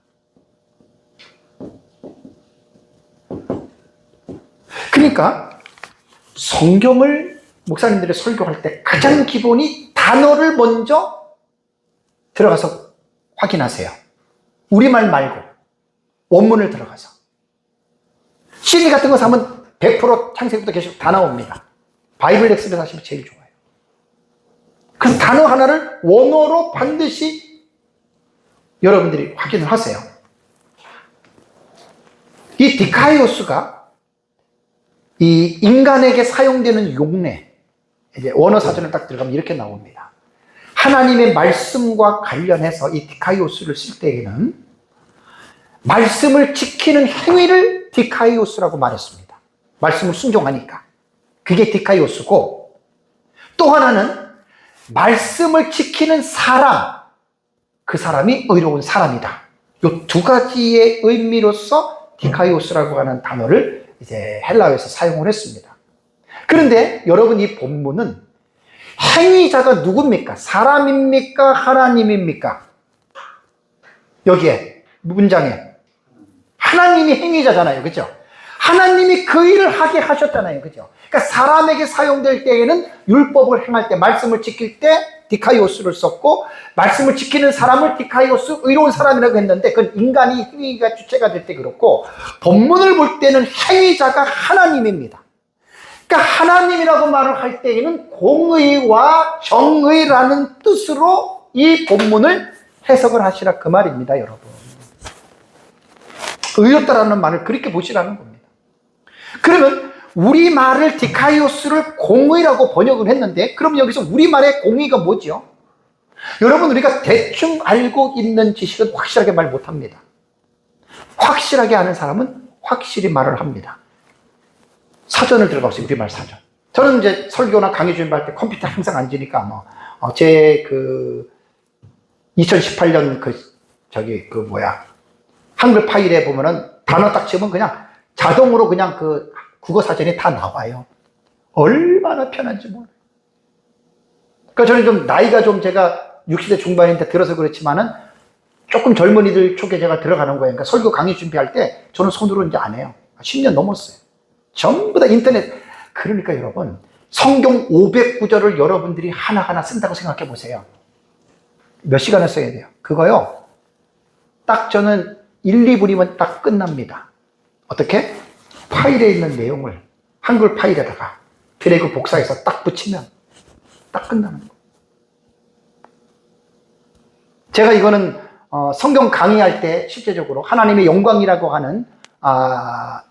그러니까 성경을 목사님들이 설교할 때 가장 기본이 단어를 먼저 들어가서 확인하세요. 우리말 말고 원문을 들어가서. CD 같은 거 사면 100% 창세기부터 계속 다 나옵니다. 바이블 렉스를 사시면 제일 좋아요. 그래서 단어 하나를 원어로 반드시 여러분들이 확인을 하세요. 이 디카이오스가 이 인간에게 사용되는 용례, 이제 원어 사전을 딱 들어가면 이렇게 나옵니다. 하나님의 말씀과 관련해서 이 디카이오스를 쓸 때에는 말씀을 지키는 행위를 디카이오스라고 말했습니다. 말씀을 순종하니까. 그게 디카이오스고, 또 하나는 말씀을 지키는 사람, 그 사람이 의로운 사람이다. 이 두 가지의 의미로서 디카이오스라고 하는 단어를 이제 헬라어에서 사용을 했습니다. 그런데 여러분 이 본문은 행위자가 누굽니까? 사람입니까? 하나님입니까? 여기에 문장에 하나님이 행위자잖아요. 그죠? 하나님이 그 일을 하게 하셨잖아요. 그죠? 그러니까 사람에게 사용될 때에는 율법을 행할 때, 말씀을 지킬 때 디카이오스를 썼고, 말씀을 지키는 사람을 디카이오스, 의로운 사람이라고 했는데, 그건 인간이 행위가 주체가 될 때 그렇고, 본문을 볼 때는 행위자가 하나님입니다. 그러니까 하나님이라고 말을 할 때에는 공의와 정의라는 뜻으로 이 본문을 해석을 하시라 그 말입니다, 여러분. 의롭다라는 말을 그렇게 보시라는 겁니다. 그러면 우리말을 디카이오스를 공의라고 번역을 했는데, 그럼 여기서 우리말의 공의가 뭐죠? 여러분, 우리가 대충 알고 있는 지식은 확실하게 말 못합니다. 확실하게 아는 사람은 확실히 말을 합니다. 사전을 들어가보세요. 우리말 사전. 저는 이제 설교나 강의 준비할 때 컴퓨터 항상 앉으니까 제 2018년 한글 파일에 보면은 단어 딱 치면 그냥 자동으로 그냥 그 국어 사전이 다 나와요. 얼마나 편한지 몰라요. 그러니까 저는 좀 나이가 좀 제가 60대 중반인데 들어서 그렇지만은 조금 젊은이들 쪽에 제가 들어가는 거예요. 그러니까 설교 강의 준비할 때 저는 손으로 이제 안 해요. 10년 넘었어요. 전부 다 인터넷. 그러니까 여러분, 성경 500구절을 여러분들이 하나하나 쓴다고 생각해 보세요. 몇 시간을 써야 돼요? 그거요. 딱 저는 1, 2분이면 딱 끝납니다. 어떻게? 파일에 있는 내용을 한글 파일에다가 드래그 복사해서 딱 붙이면 딱 끝나는 거예요. 제가 이거는 성경 강의할 때 실제적으로 하나님의 영광이라고 하는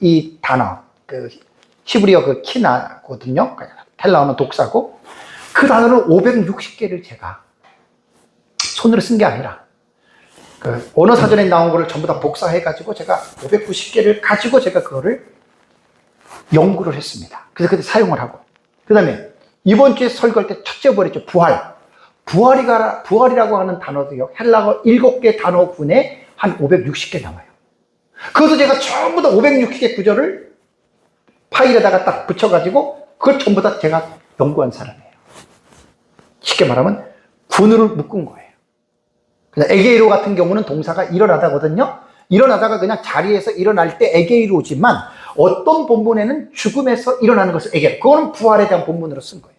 이 단어, 그 히브리어 그 키나거든요. 헬라어는 독사고, 그 단어를 560개를 제가 손으로 쓴 게 아니라 그 언어 사전에 나온 거를 전부 다 복사해가지고 제가 590개를 가지고 제가 그거를 연구를 했습니다. 그래서 그때 사용을 하고, 그 다음에 이번 주에 설교할 때 첫째 버렸죠. 부활이라고 하는 단어도요, 헬라어 7개 단어군에 한 560개 나와요. 그것도 제가 전부 다 560개 구절을 파일에다가 딱 붙여가지고 그걸 전부 다 제가 연구한 사람이에요. 쉽게 말하면 군으로 묶은 거예요. 그냥 에게이로 같은 경우는 동사가 일어나다거든요. 일어나다가 그냥 자리에서 일어날 때 에게이로지만 어떤 본문에는 죽음에서 일어나는 것을 에게이로, 그거는 부활에 대한 본문으로 쓴 거예요.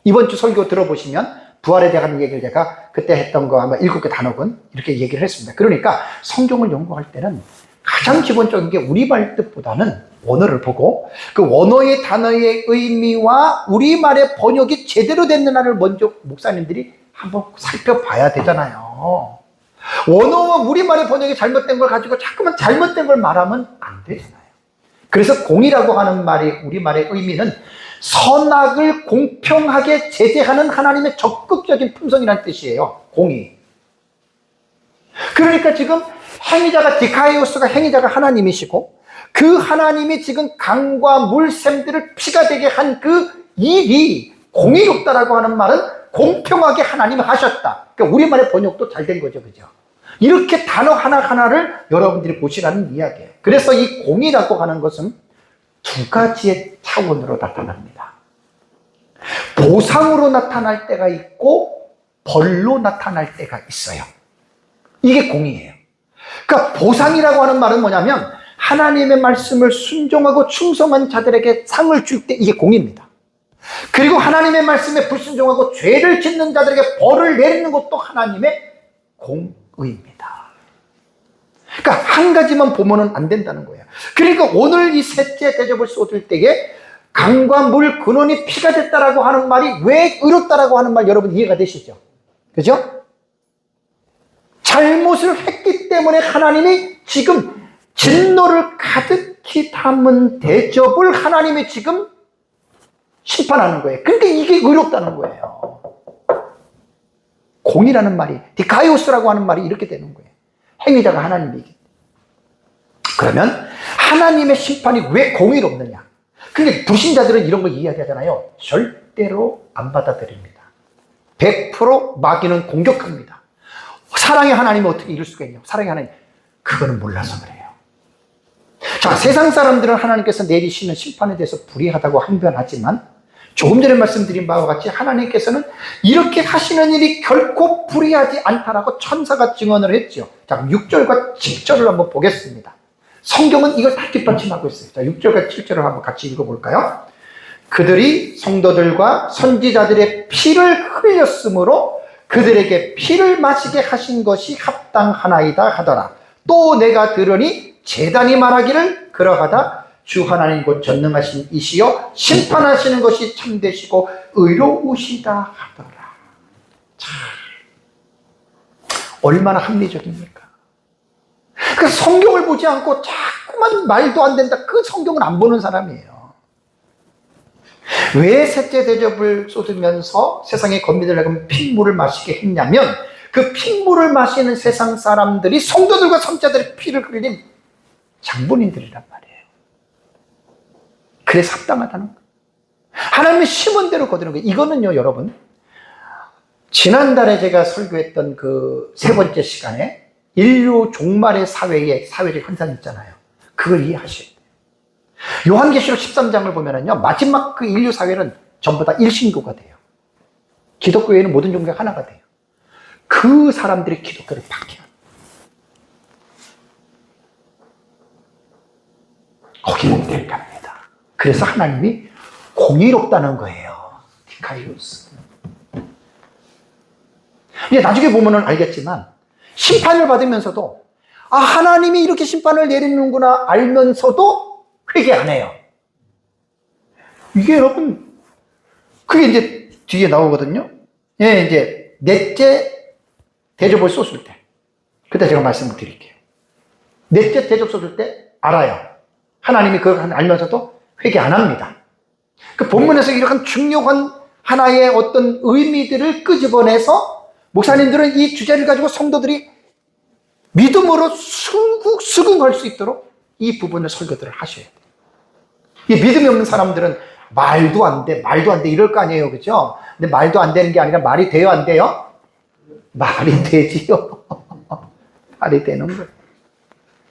이번 주 설교 들어보시면 부활에 대한 얘기를 제가 그때 했던 거 아마 7개 단어군 이렇게 얘기를 했습니다. 그러니까 성경을 연구할 때는 가장 기본적인 게 우리말 뜻보다는 원어를 보고 그 원어의 단어의 의미와 우리말의 번역이 제대로 됐느냐를 먼저 목사님들이 한번 살펴봐야 되잖아요. 원어와 우리말의 번역이 잘못된 걸 가지고 자꾸만 잘못된 걸 말하면 안 되잖아요. 그래서 공이라고 하는 말이 우리말의 의미는 선악을 공평하게 제재하는 하나님의 적극적인 품성이라는 뜻이에요. 공의. 그러니까 지금 행위자가 디카이오스가 행위자가 하나님이시고 그 하나님이 지금 강과 물샘들을 피가 되게 한 그 일이 공의롭다라고 하는 말은 공평하게 하나님이 하셨다. 그러니까 우리말의 번역도 잘 된 거죠. 그죠? 이렇게 단어 하나하나를 여러분들이 보시라는 이야기예요. 그래서 이 공의라고 하는 것은 두 가지의 차원으로 나타납니다. 보상으로 나타날 때가 있고 벌로 나타날 때가 있어요. 이게 공의예요. 그러니까 보상이라고 하는 말은 뭐냐면 하나님의 말씀을 순종하고 충성한 자들에게 상을 줄 때 이게 공의입니다. 그리고 하나님의 말씀에 불순종하고 죄를 짓는 자들에게 벌을 내리는 것도 하나님의 공의입니다. 그러니까 한 가지만 보면은 안 된다는 거예요. 그러니까 오늘 이 셋째 대접을 쏟을 때에 강과 물 근원이 피가 됐다라고 하는 말이 왜 의롭다라고 하는 말 여러분 이해가 되시죠? 그죠? 잘못을 했기 때문에 하나님이 지금 진노를 가득히 담은 대접을 하나님이 지금 심판하는 거예요. 그러니까 이게 의롭다는 거예요. 공이라는 말이, 디카이오스라고 하는 말이 이렇게 되는 거예요. 행위자가 하나님이기. 그러면 하나님의 심판이 왜 공의롭느냐? 그게 불신자들은 이런 걸 이야기하잖아요. 절대로 안 받아들입니다. 100% 마귀는 공격합니다. 사랑의 하나님은 어떻게 이룰 수가 있냐고. 사랑의 하나님. 그거는 몰라서 그래요. 자, 세상 사람들은 하나님께서 내리시는 심판에 대해서 불의하다고 항변하지만 조금 전에 말씀드린 바와 같이 하나님께서는 이렇게 하시는 일이 결코 불의하지 않다라고 천사가 증언을 했죠. 자, 6절과 7절을 한번 보겠습니다. 성경은 이걸 다 뒷받침하고 있어요. 자, 6절과 7절을 한번 같이 읽어볼까요? 그들이 성도들과 선지자들의 피를 흘렸으므로 그들에게 피를 마시게 하신 것이 합당하나이다 하더라. 또 내가 들으니 제단이 말하기를 그러하다. 주 하나님 곧 전능하신 이시여 심판하시는 것이 참되시고 의로우시다 하더라. 자, 얼마나 합리적입니까? 그 성경을 보지 않고 자꾸만 말도 안 된다. 그 성경을 안 보는 사람이에요. 왜 셋째 대접을 쏟으면서 세상에 건민을 하면 핏물을 마시게 했냐면 그 핏물을 마시는 세상 사람들이 성도들과 선자들의 피를 흘린 장본인들이란 말이에요. 그래서 합당하다는 거예요. 하나님의 심은 대로 거두는 거예요. 이거는요, 여러분, 지난달에 제가 설교했던 그 세 번째 시간에 인류 종말의 사회의 사회적 현상이 있잖아요. 그걸 이해하셔야 돼요. 요한계시록 13장을 보면은요, 마지막 그 인류 사회는 전부 다 일신교가 돼요. 기독교 외에는 모든 종교가 하나가 돼요. 그 사람들이 기독교를 박해요. 거기는 대가입니다. 그래서 하나님이 공의롭다는 거예요. 디카이오스. 이제 나중에 보면은 알겠지만 심판을 받으면서도 하나님이 이렇게 심판을 내리는구나 알면서도 회개 안 해요. 이게 여러분, 그게 이제 뒤에 나오거든요. 예, 이제 넷째 대접을 쏟을 때, 그때 제가 말씀을 드릴게요. 넷째 대접 쏟을 때 알아요. 하나님이 그걸 알면서도 회개 안 합니다. 그 본문에서 이런 중요한 하나의 어떤 의미들을 끄집어내서 목사님들은 이 주제를 가지고 성도들이 믿음으로 수긍할 수 있도록 이 부분을 설교들을 하셔야 돼요. 이 믿음이 없는 사람들은 말도 안 돼, 말도 안 돼 이럴 거 아니에요. 그죠? 근데 말도 안 되는 게 아니라 말이 돼요, 안 돼요? 말이 되지요. 말이 되는 거예요.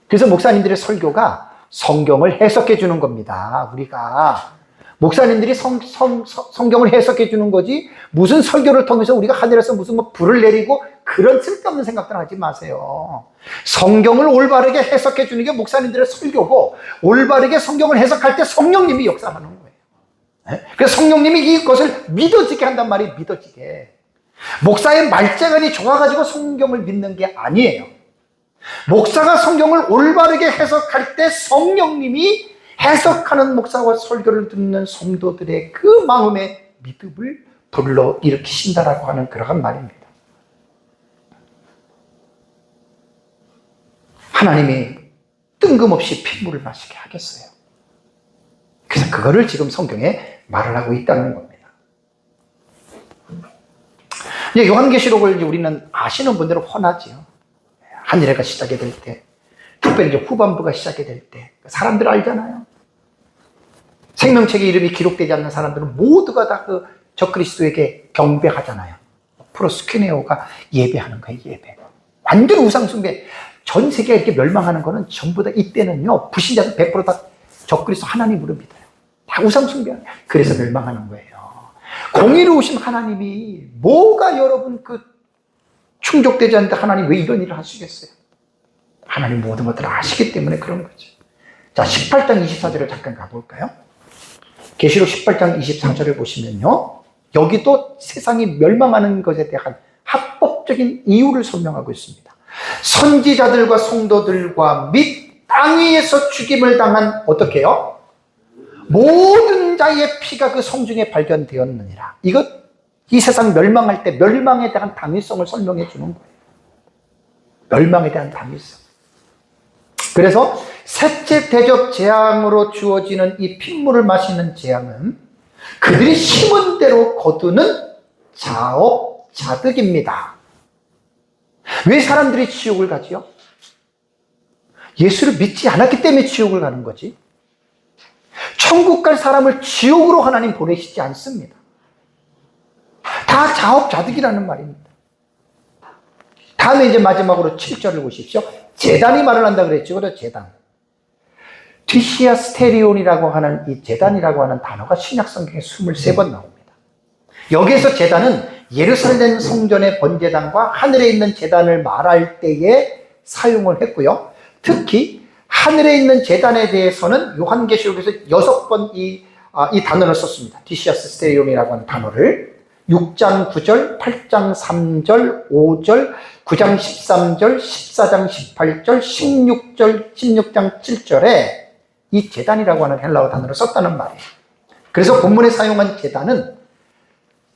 그래서 목사님들의 설교가 성경을 해석해 주는 겁니다. 우리가 목사님들이 성경을 해석해 주는 거지 무슨 설교를 통해서 우리가 하늘에서 무슨 뭐 불을 내리고 그런 쓸데없는 생각들 하지 마세요. 성경을 올바르게 해석해 주는 게 목사님들의 설교고, 올바르게 성경을 해석할 때 성령님이 역사하는 거예요. 그래서 성령님이 이것을 믿어지게 한단 말이에요. 믿어지게. 목사의 말재간이 좋아가지고 성경을 믿는 게 아니에요. 목사가 성경을 올바르게 해석할 때 성령님이 해석하는 목사와 설교를 듣는 성도들의 그 마음의 믿음을 불러일으키신다라고 하는 그러한 말입니다. 하나님이 뜬금없이 핏물을 마시게 하겠어요. 그래서 그거를 지금 성경에 말을 하고 있다는 겁니다. 이제 요한계시록을 우리는 아시는 분들은 훤하지요. 한 일회가 시작이 될 때, 특별히 이제 후반부가 시작이 될 때, 사람들 알잖아요. 생명책의 이름이 기록되지 않는 사람들은 모두가 다 그 적그리스도에게 경배하잖아요. 프로스퀴네오가 예배하는 거예요, 예배. 완전 우상숭배. 전 세계가 이렇게 멸망하는 거는 전부 다 이때는요, 불신자들 100% 다 적그리스도 하나님으로 믿어요. 다 우상숭배하는 거예요. 그래서 멸망하는 거예요. 공의로우신 하나님이 뭐가 여러분 그 충족되지 않는데 하나님 왜 이런 일을 하시겠어요? 하나님 모든 것들을 아시기 때문에 그런 거죠. 자, 18장 24절을 잠깐 가볼까요? 계시록 18장 24절을 보시면요, 여기도 세상이 멸망하는 것에 대한 합법적인 이유를 설명하고 있습니다. 선지자들과 성도들과 및 땅 위에서 죽임을 당한 어떻게 해요? 모든 자의 피가 그 성중에 발견되었느니라. 이 세상 멸망할 때 멸망에 대한 당위성을 설명해 주는 거예요. 멸망에 대한 당위성. 그래서 셋째 대접 재앙으로 주어지는 이 핏물을 마시는 재앙은 그들이 심은 대로 거두는 자업자득입니다. 왜 사람들이 지옥을 가지요? 예수를 믿지 않았기 때문에 지옥을 가는 거지. 천국 갈 사람을 지옥으로 하나님 보내시지 않습니다. 다 자업자득이라는 말입니다. 다음에 이제 마지막으로 7절을 보십시오. 제단이 말을 한다 그랬죠. 그래서 제단. 디시아 스테리온이라고 하는 이 제단이라고 하는 단어가 신약 성경에 23번 나옵니다. 여기에서 제단은 예루살렘 성전의 번제단과 하늘에 있는 제단을 말할 때에 사용을 했고요. 특히 하늘에 있는 제단에 대해서는 요한계시록에서 6번 이 단어를 썼습니다. 디시아스 스테리온이라고 하는 단어를 6장 9절, 8장 3절, 5절, 9장 13절, 14장 18절, 16장 7절에 이 제단이라고 하는 헬라어 단어를 썼다는 말이에요. 그래서 본문에 사용한 제단은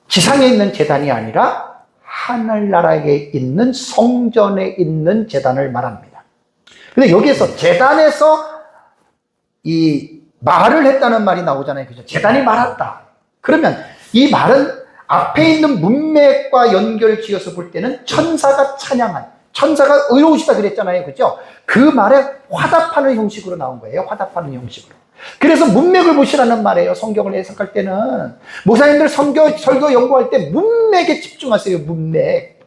지상에 있는 제단이 아니라 하늘나라에 있는 성전에 있는 제단을 말합니다. 근데 여기에서 제단에서 이 말을 했다는 말이 나오잖아요. 그죠? 제단이 말했다. 그러면 이 말은 앞에 있는 문맥과 연결 지어서 볼 때는 천사가 찬양한, 천사가 의로우시다 그랬잖아요. 그죠? 그 말에 화답하는 형식으로 나온 거예요. 화답하는 형식으로. 그래서 문맥을 보시라는 말이에요. 성경을 해석할 때는. 목사님들 설교 연구할 때 문맥에 집중하세요. 문맥.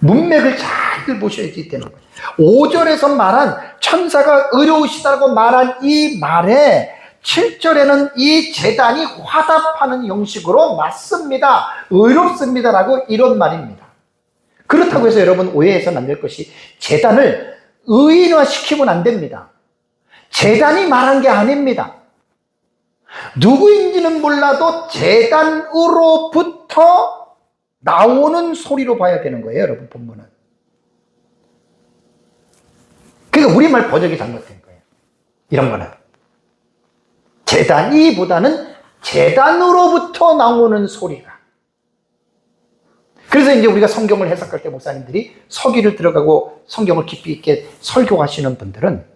문맥을 잘 보셔야지 되는 거예요. 5절에서 말한 천사가 의로우시다고 말한 이 말에 7절에는 이 제단이 화답하는 형식으로 맞습니다. 의롭습니다라고 이런 말입니다. 그렇다고 해서 여러분 오해해서는 안 될 것이 제단을 의인화시키면 안 됩니다. 제단이 말한 게 아닙니다. 누구인지는 몰라도 제단으로부터 나오는 소리로 봐야 되는 거예요. 여러분 본문은. 그러니까 우리말 번역이 잘못된 거예요. 이런 거는. 제단이보다는 제단으로부터 나오는 소리가. 그래서 이제 우리가 성경을 해석할 때 목사님들이 서기를 들어가고 성경을 깊이 있게 설교하시는 분들은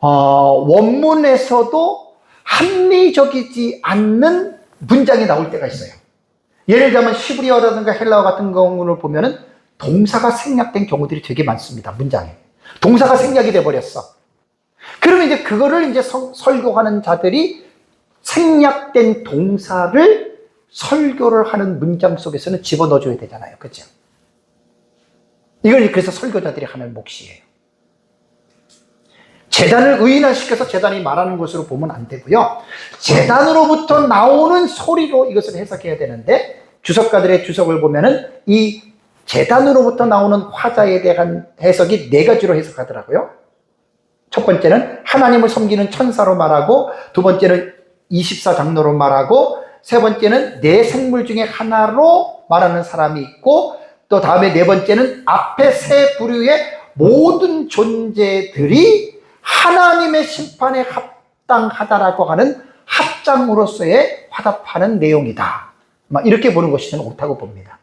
원문에서도 합리적이지 않는 문장이 나올 때가 있어요. 예를 들면 시브리어라든가 헬라어 같은 경우를 보면은 동사가 생략된 경우들이 되게 많습니다. 문장에. 동사가 생략이 돼버렸어. 그러면 이제 그거를 이제 설교하는 자들이 생략된 동사를 설교를 하는 문장 속에서는 집어넣어줘야 되잖아요. 그죠? 이걸 그래서 설교자들이 하는 몫이에요. 제단을 의인화시켜서 제단이 말하는 것으로 보면 안 되고요. 제단으로부터 나오는 소리로 이것을 해석해야 되는데, 주석가들의 주석을 보면은 이 제단으로부터 나오는 화자에 대한 해석이 네 가지로 해석하더라고요. 첫 번째는 하나님을 섬기는 천사로 말하고, 두 번째는 24장로로 말하고, 세 번째는 네 생물 중에 하나로 말하는 사람이 있고, 또 다음에 네 번째는 앞에 세 부류의 모든 존재들이 하나님의 심판에 합당하다라고 하는 합장으로서의 화답하는 내용이다. 이렇게 보는 것이 저는 옳다고 봅니다.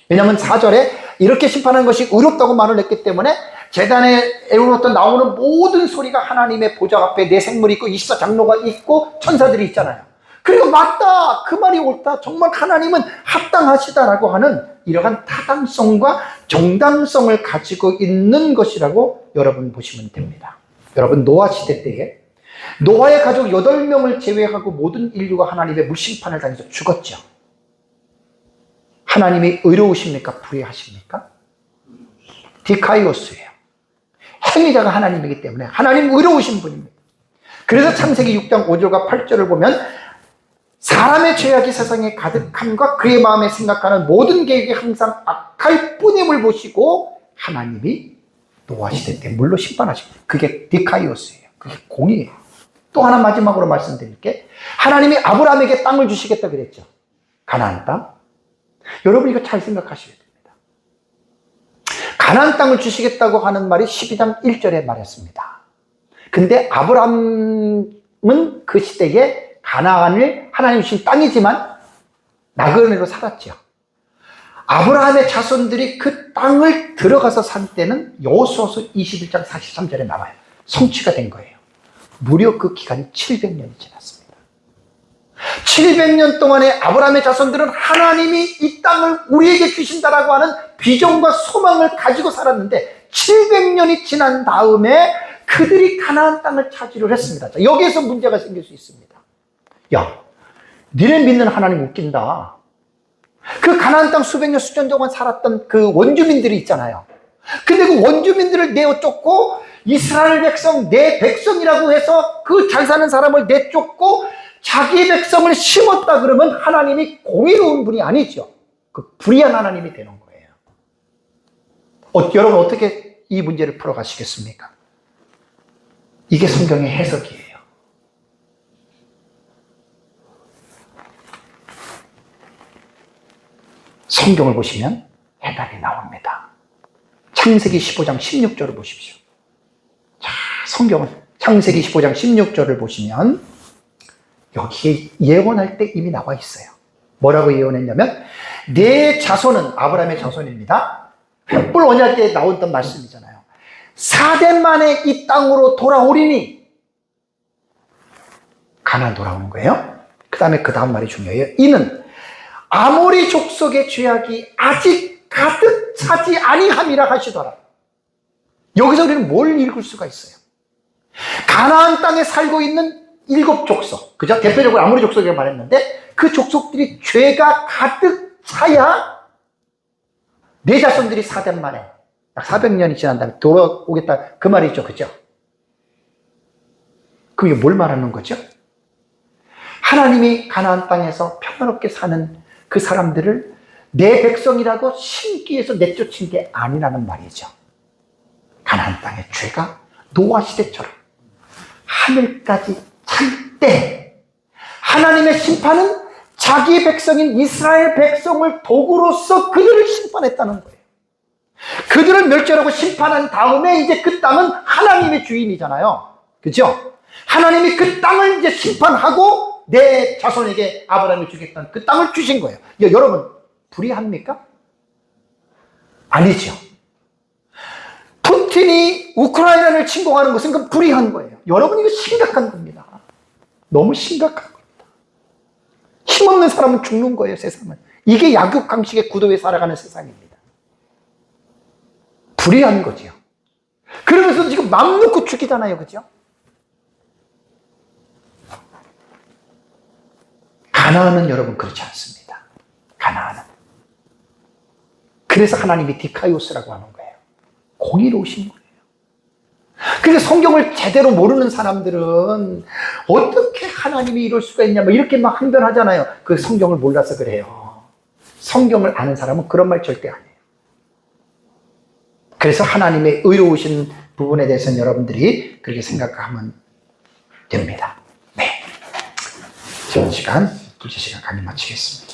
왜냐하면 4절에 이렇게 심판하는 것이 의롭다고 말을 했기 때문에 제단에로부터 나오는 모든 소리가 하나님의 보좌 앞에 네 생물이 있고 24장로가 있고 천사들이 있잖아요. 그리고 맞다, 그 말이 옳다, 정말 하나님은 합당하시다라고 하는 이러한 타당성과 정당성을 가지고 있는 것이라고 여러분 보시면 됩니다. 여러분, 노아 시대 때에 노아의 가족 8명을 제외하고 모든 인류가 하나님의 물심판을 당해서 죽었죠. 하나님이 의로우십니까? 불의하십니까? 디카이오스예요. 행위자가 하나님이기 때문에 하나님 의로우신 분입니다. 그래서 창세기 6장 5절과 8절을 보면 사람의 죄악이 세상에 가득함과 그의 마음에 생각하는 모든 계획이 항상 악할 뿐임을 보시고 하나님이 노아 시대 때 물로 심판하십니다. 그게 디카이오스예요. 그게 공의예요. 또 하나 마지막으로 말씀드릴게, 하나님이 아브라함에게 땅을 주시겠다 그랬죠. 가나안 땅. 여러분, 이거 잘 생각하셔야 됩니다. 가나안 땅을 주시겠다고 하는 말이 12장 1절에 말했습니다. 근데 아브라함은 그 시대에 가나안을 하나님 주신 땅이지만 나그네로 살았죠. 아브라함의 자손들이 그 땅을 들어가서 산 때는 여호수아서 21장 43절에 나와요. 성취가 된 거예요. 무려 그 기간이 700년이 지났습니다. 700년 동안에 아브라함의 자손들은 하나님이 이 땅을 우리에게 주신다라고 하는 비전과 소망을 가지고 살았는데 700년이 지난 다음에 그들이 가나안 땅을 차지를 했습니다. 자, 여기에서 문제가 생길 수 있습니다. 야, 니네 믿는 하나님 웃긴다. 그 가나안 땅 수백 년 수천 동안 살았던 그 원주민들이 있잖아요. 근데 그 원주민들을 내쫓고 이스라엘 백성, 내 백성이라고 해서 그 잘 사는 사람을 내쫓고 자기 백성을 심었다 그러면 하나님이 공의로운 분이 아니죠. 그 불의한 하나님이 되는 거예요. 여러분, 어떻게 이 문제를 풀어가시겠습니까? 이게 성경의 해석이에요. 성경을 보시면 해답이 나옵니다. 창세기 15장 16절을 보십시오. 자, 성경은 창세기 15장 16절을 보시면 여기에 예언할 때 이미 나와 있어요. 뭐라고 예언했냐면 내 자손은, 아브라함의 자손입니다. 횃불 언약 때 나왔던 말씀이잖아요. 4대 만에 이 땅으로 돌아오리니, 가나안 돌아오는 거예요. 그 다음 말이 중요해요. 이는 아모리 족속의 죄악이 아직 가득 차지 아니함이라 하시더라. 여기서 우리는 뭘 읽을 수가 있어요? 가나안 땅에 살고 있는 7족속, 그죠? 대표적으로 아모리 족속이라고 말했는데 그 족속들이 죄가 가득 차야 내 자손들이 4대 만에 약 400년이 지난 다음에 돌아오겠다, 그 말이죠. 그죠? 그럼 이게 뭘 말하는 거죠? 하나님이 가나안 땅에서 평화롭게 사는 그 사람들을 내 백성이라고 심기 위해서 내쫓은 게 아니라는 말이죠. 가나안 땅의 죄가 노아 시대처럼 하늘까지 찰 때 하나님의 심판은 자기 백성인 이스라엘 백성을 도구로서 그들을 심판했다는 거예요. 그들을 멸절하고 심판한 다음에 이제 그 땅은 하나님의 주인이잖아요. 그죠? 하나님이 그 땅을 이제 심판하고 내 자손에게 아브라함이 주겠다는 그 땅을 주신 거예요. 여러분, 불의합니까? 아니죠. 푸틴이 우크라이나를 침공하는 것은 그 불의한 거예요. 여러분, 이거 심각한 겁니다. 너무 심각한 겁니다. 힘없는 사람은 죽는 거예요, 세상은. 이게 약육강식의 구도에 살아가는 세상입니다. 불의한 거죠. 그러면서 지금 맘 놓고 죽이잖아요, 그죠? 가나안은 여러분 그렇지 않습니다. 가나안은. 그래서 하나님이 디카이오스라고 하는 거예요. 공의로우신 거예요. 그래서 성경을 제대로 모르는 사람들은 어떻게 하나님이 이럴 수가 있냐, 뭐 이렇게 막 항변하잖아요. 그 성경을 몰라서 그래요. 성경을 아는 사람은 그런 말 절대 안 해요. 그래서 하나님의 의로우신 부분에 대해서는 여러분들이 그렇게 생각하면 됩니다. 네. 지금 시간, 둘째 시간 강의 마치겠습니다.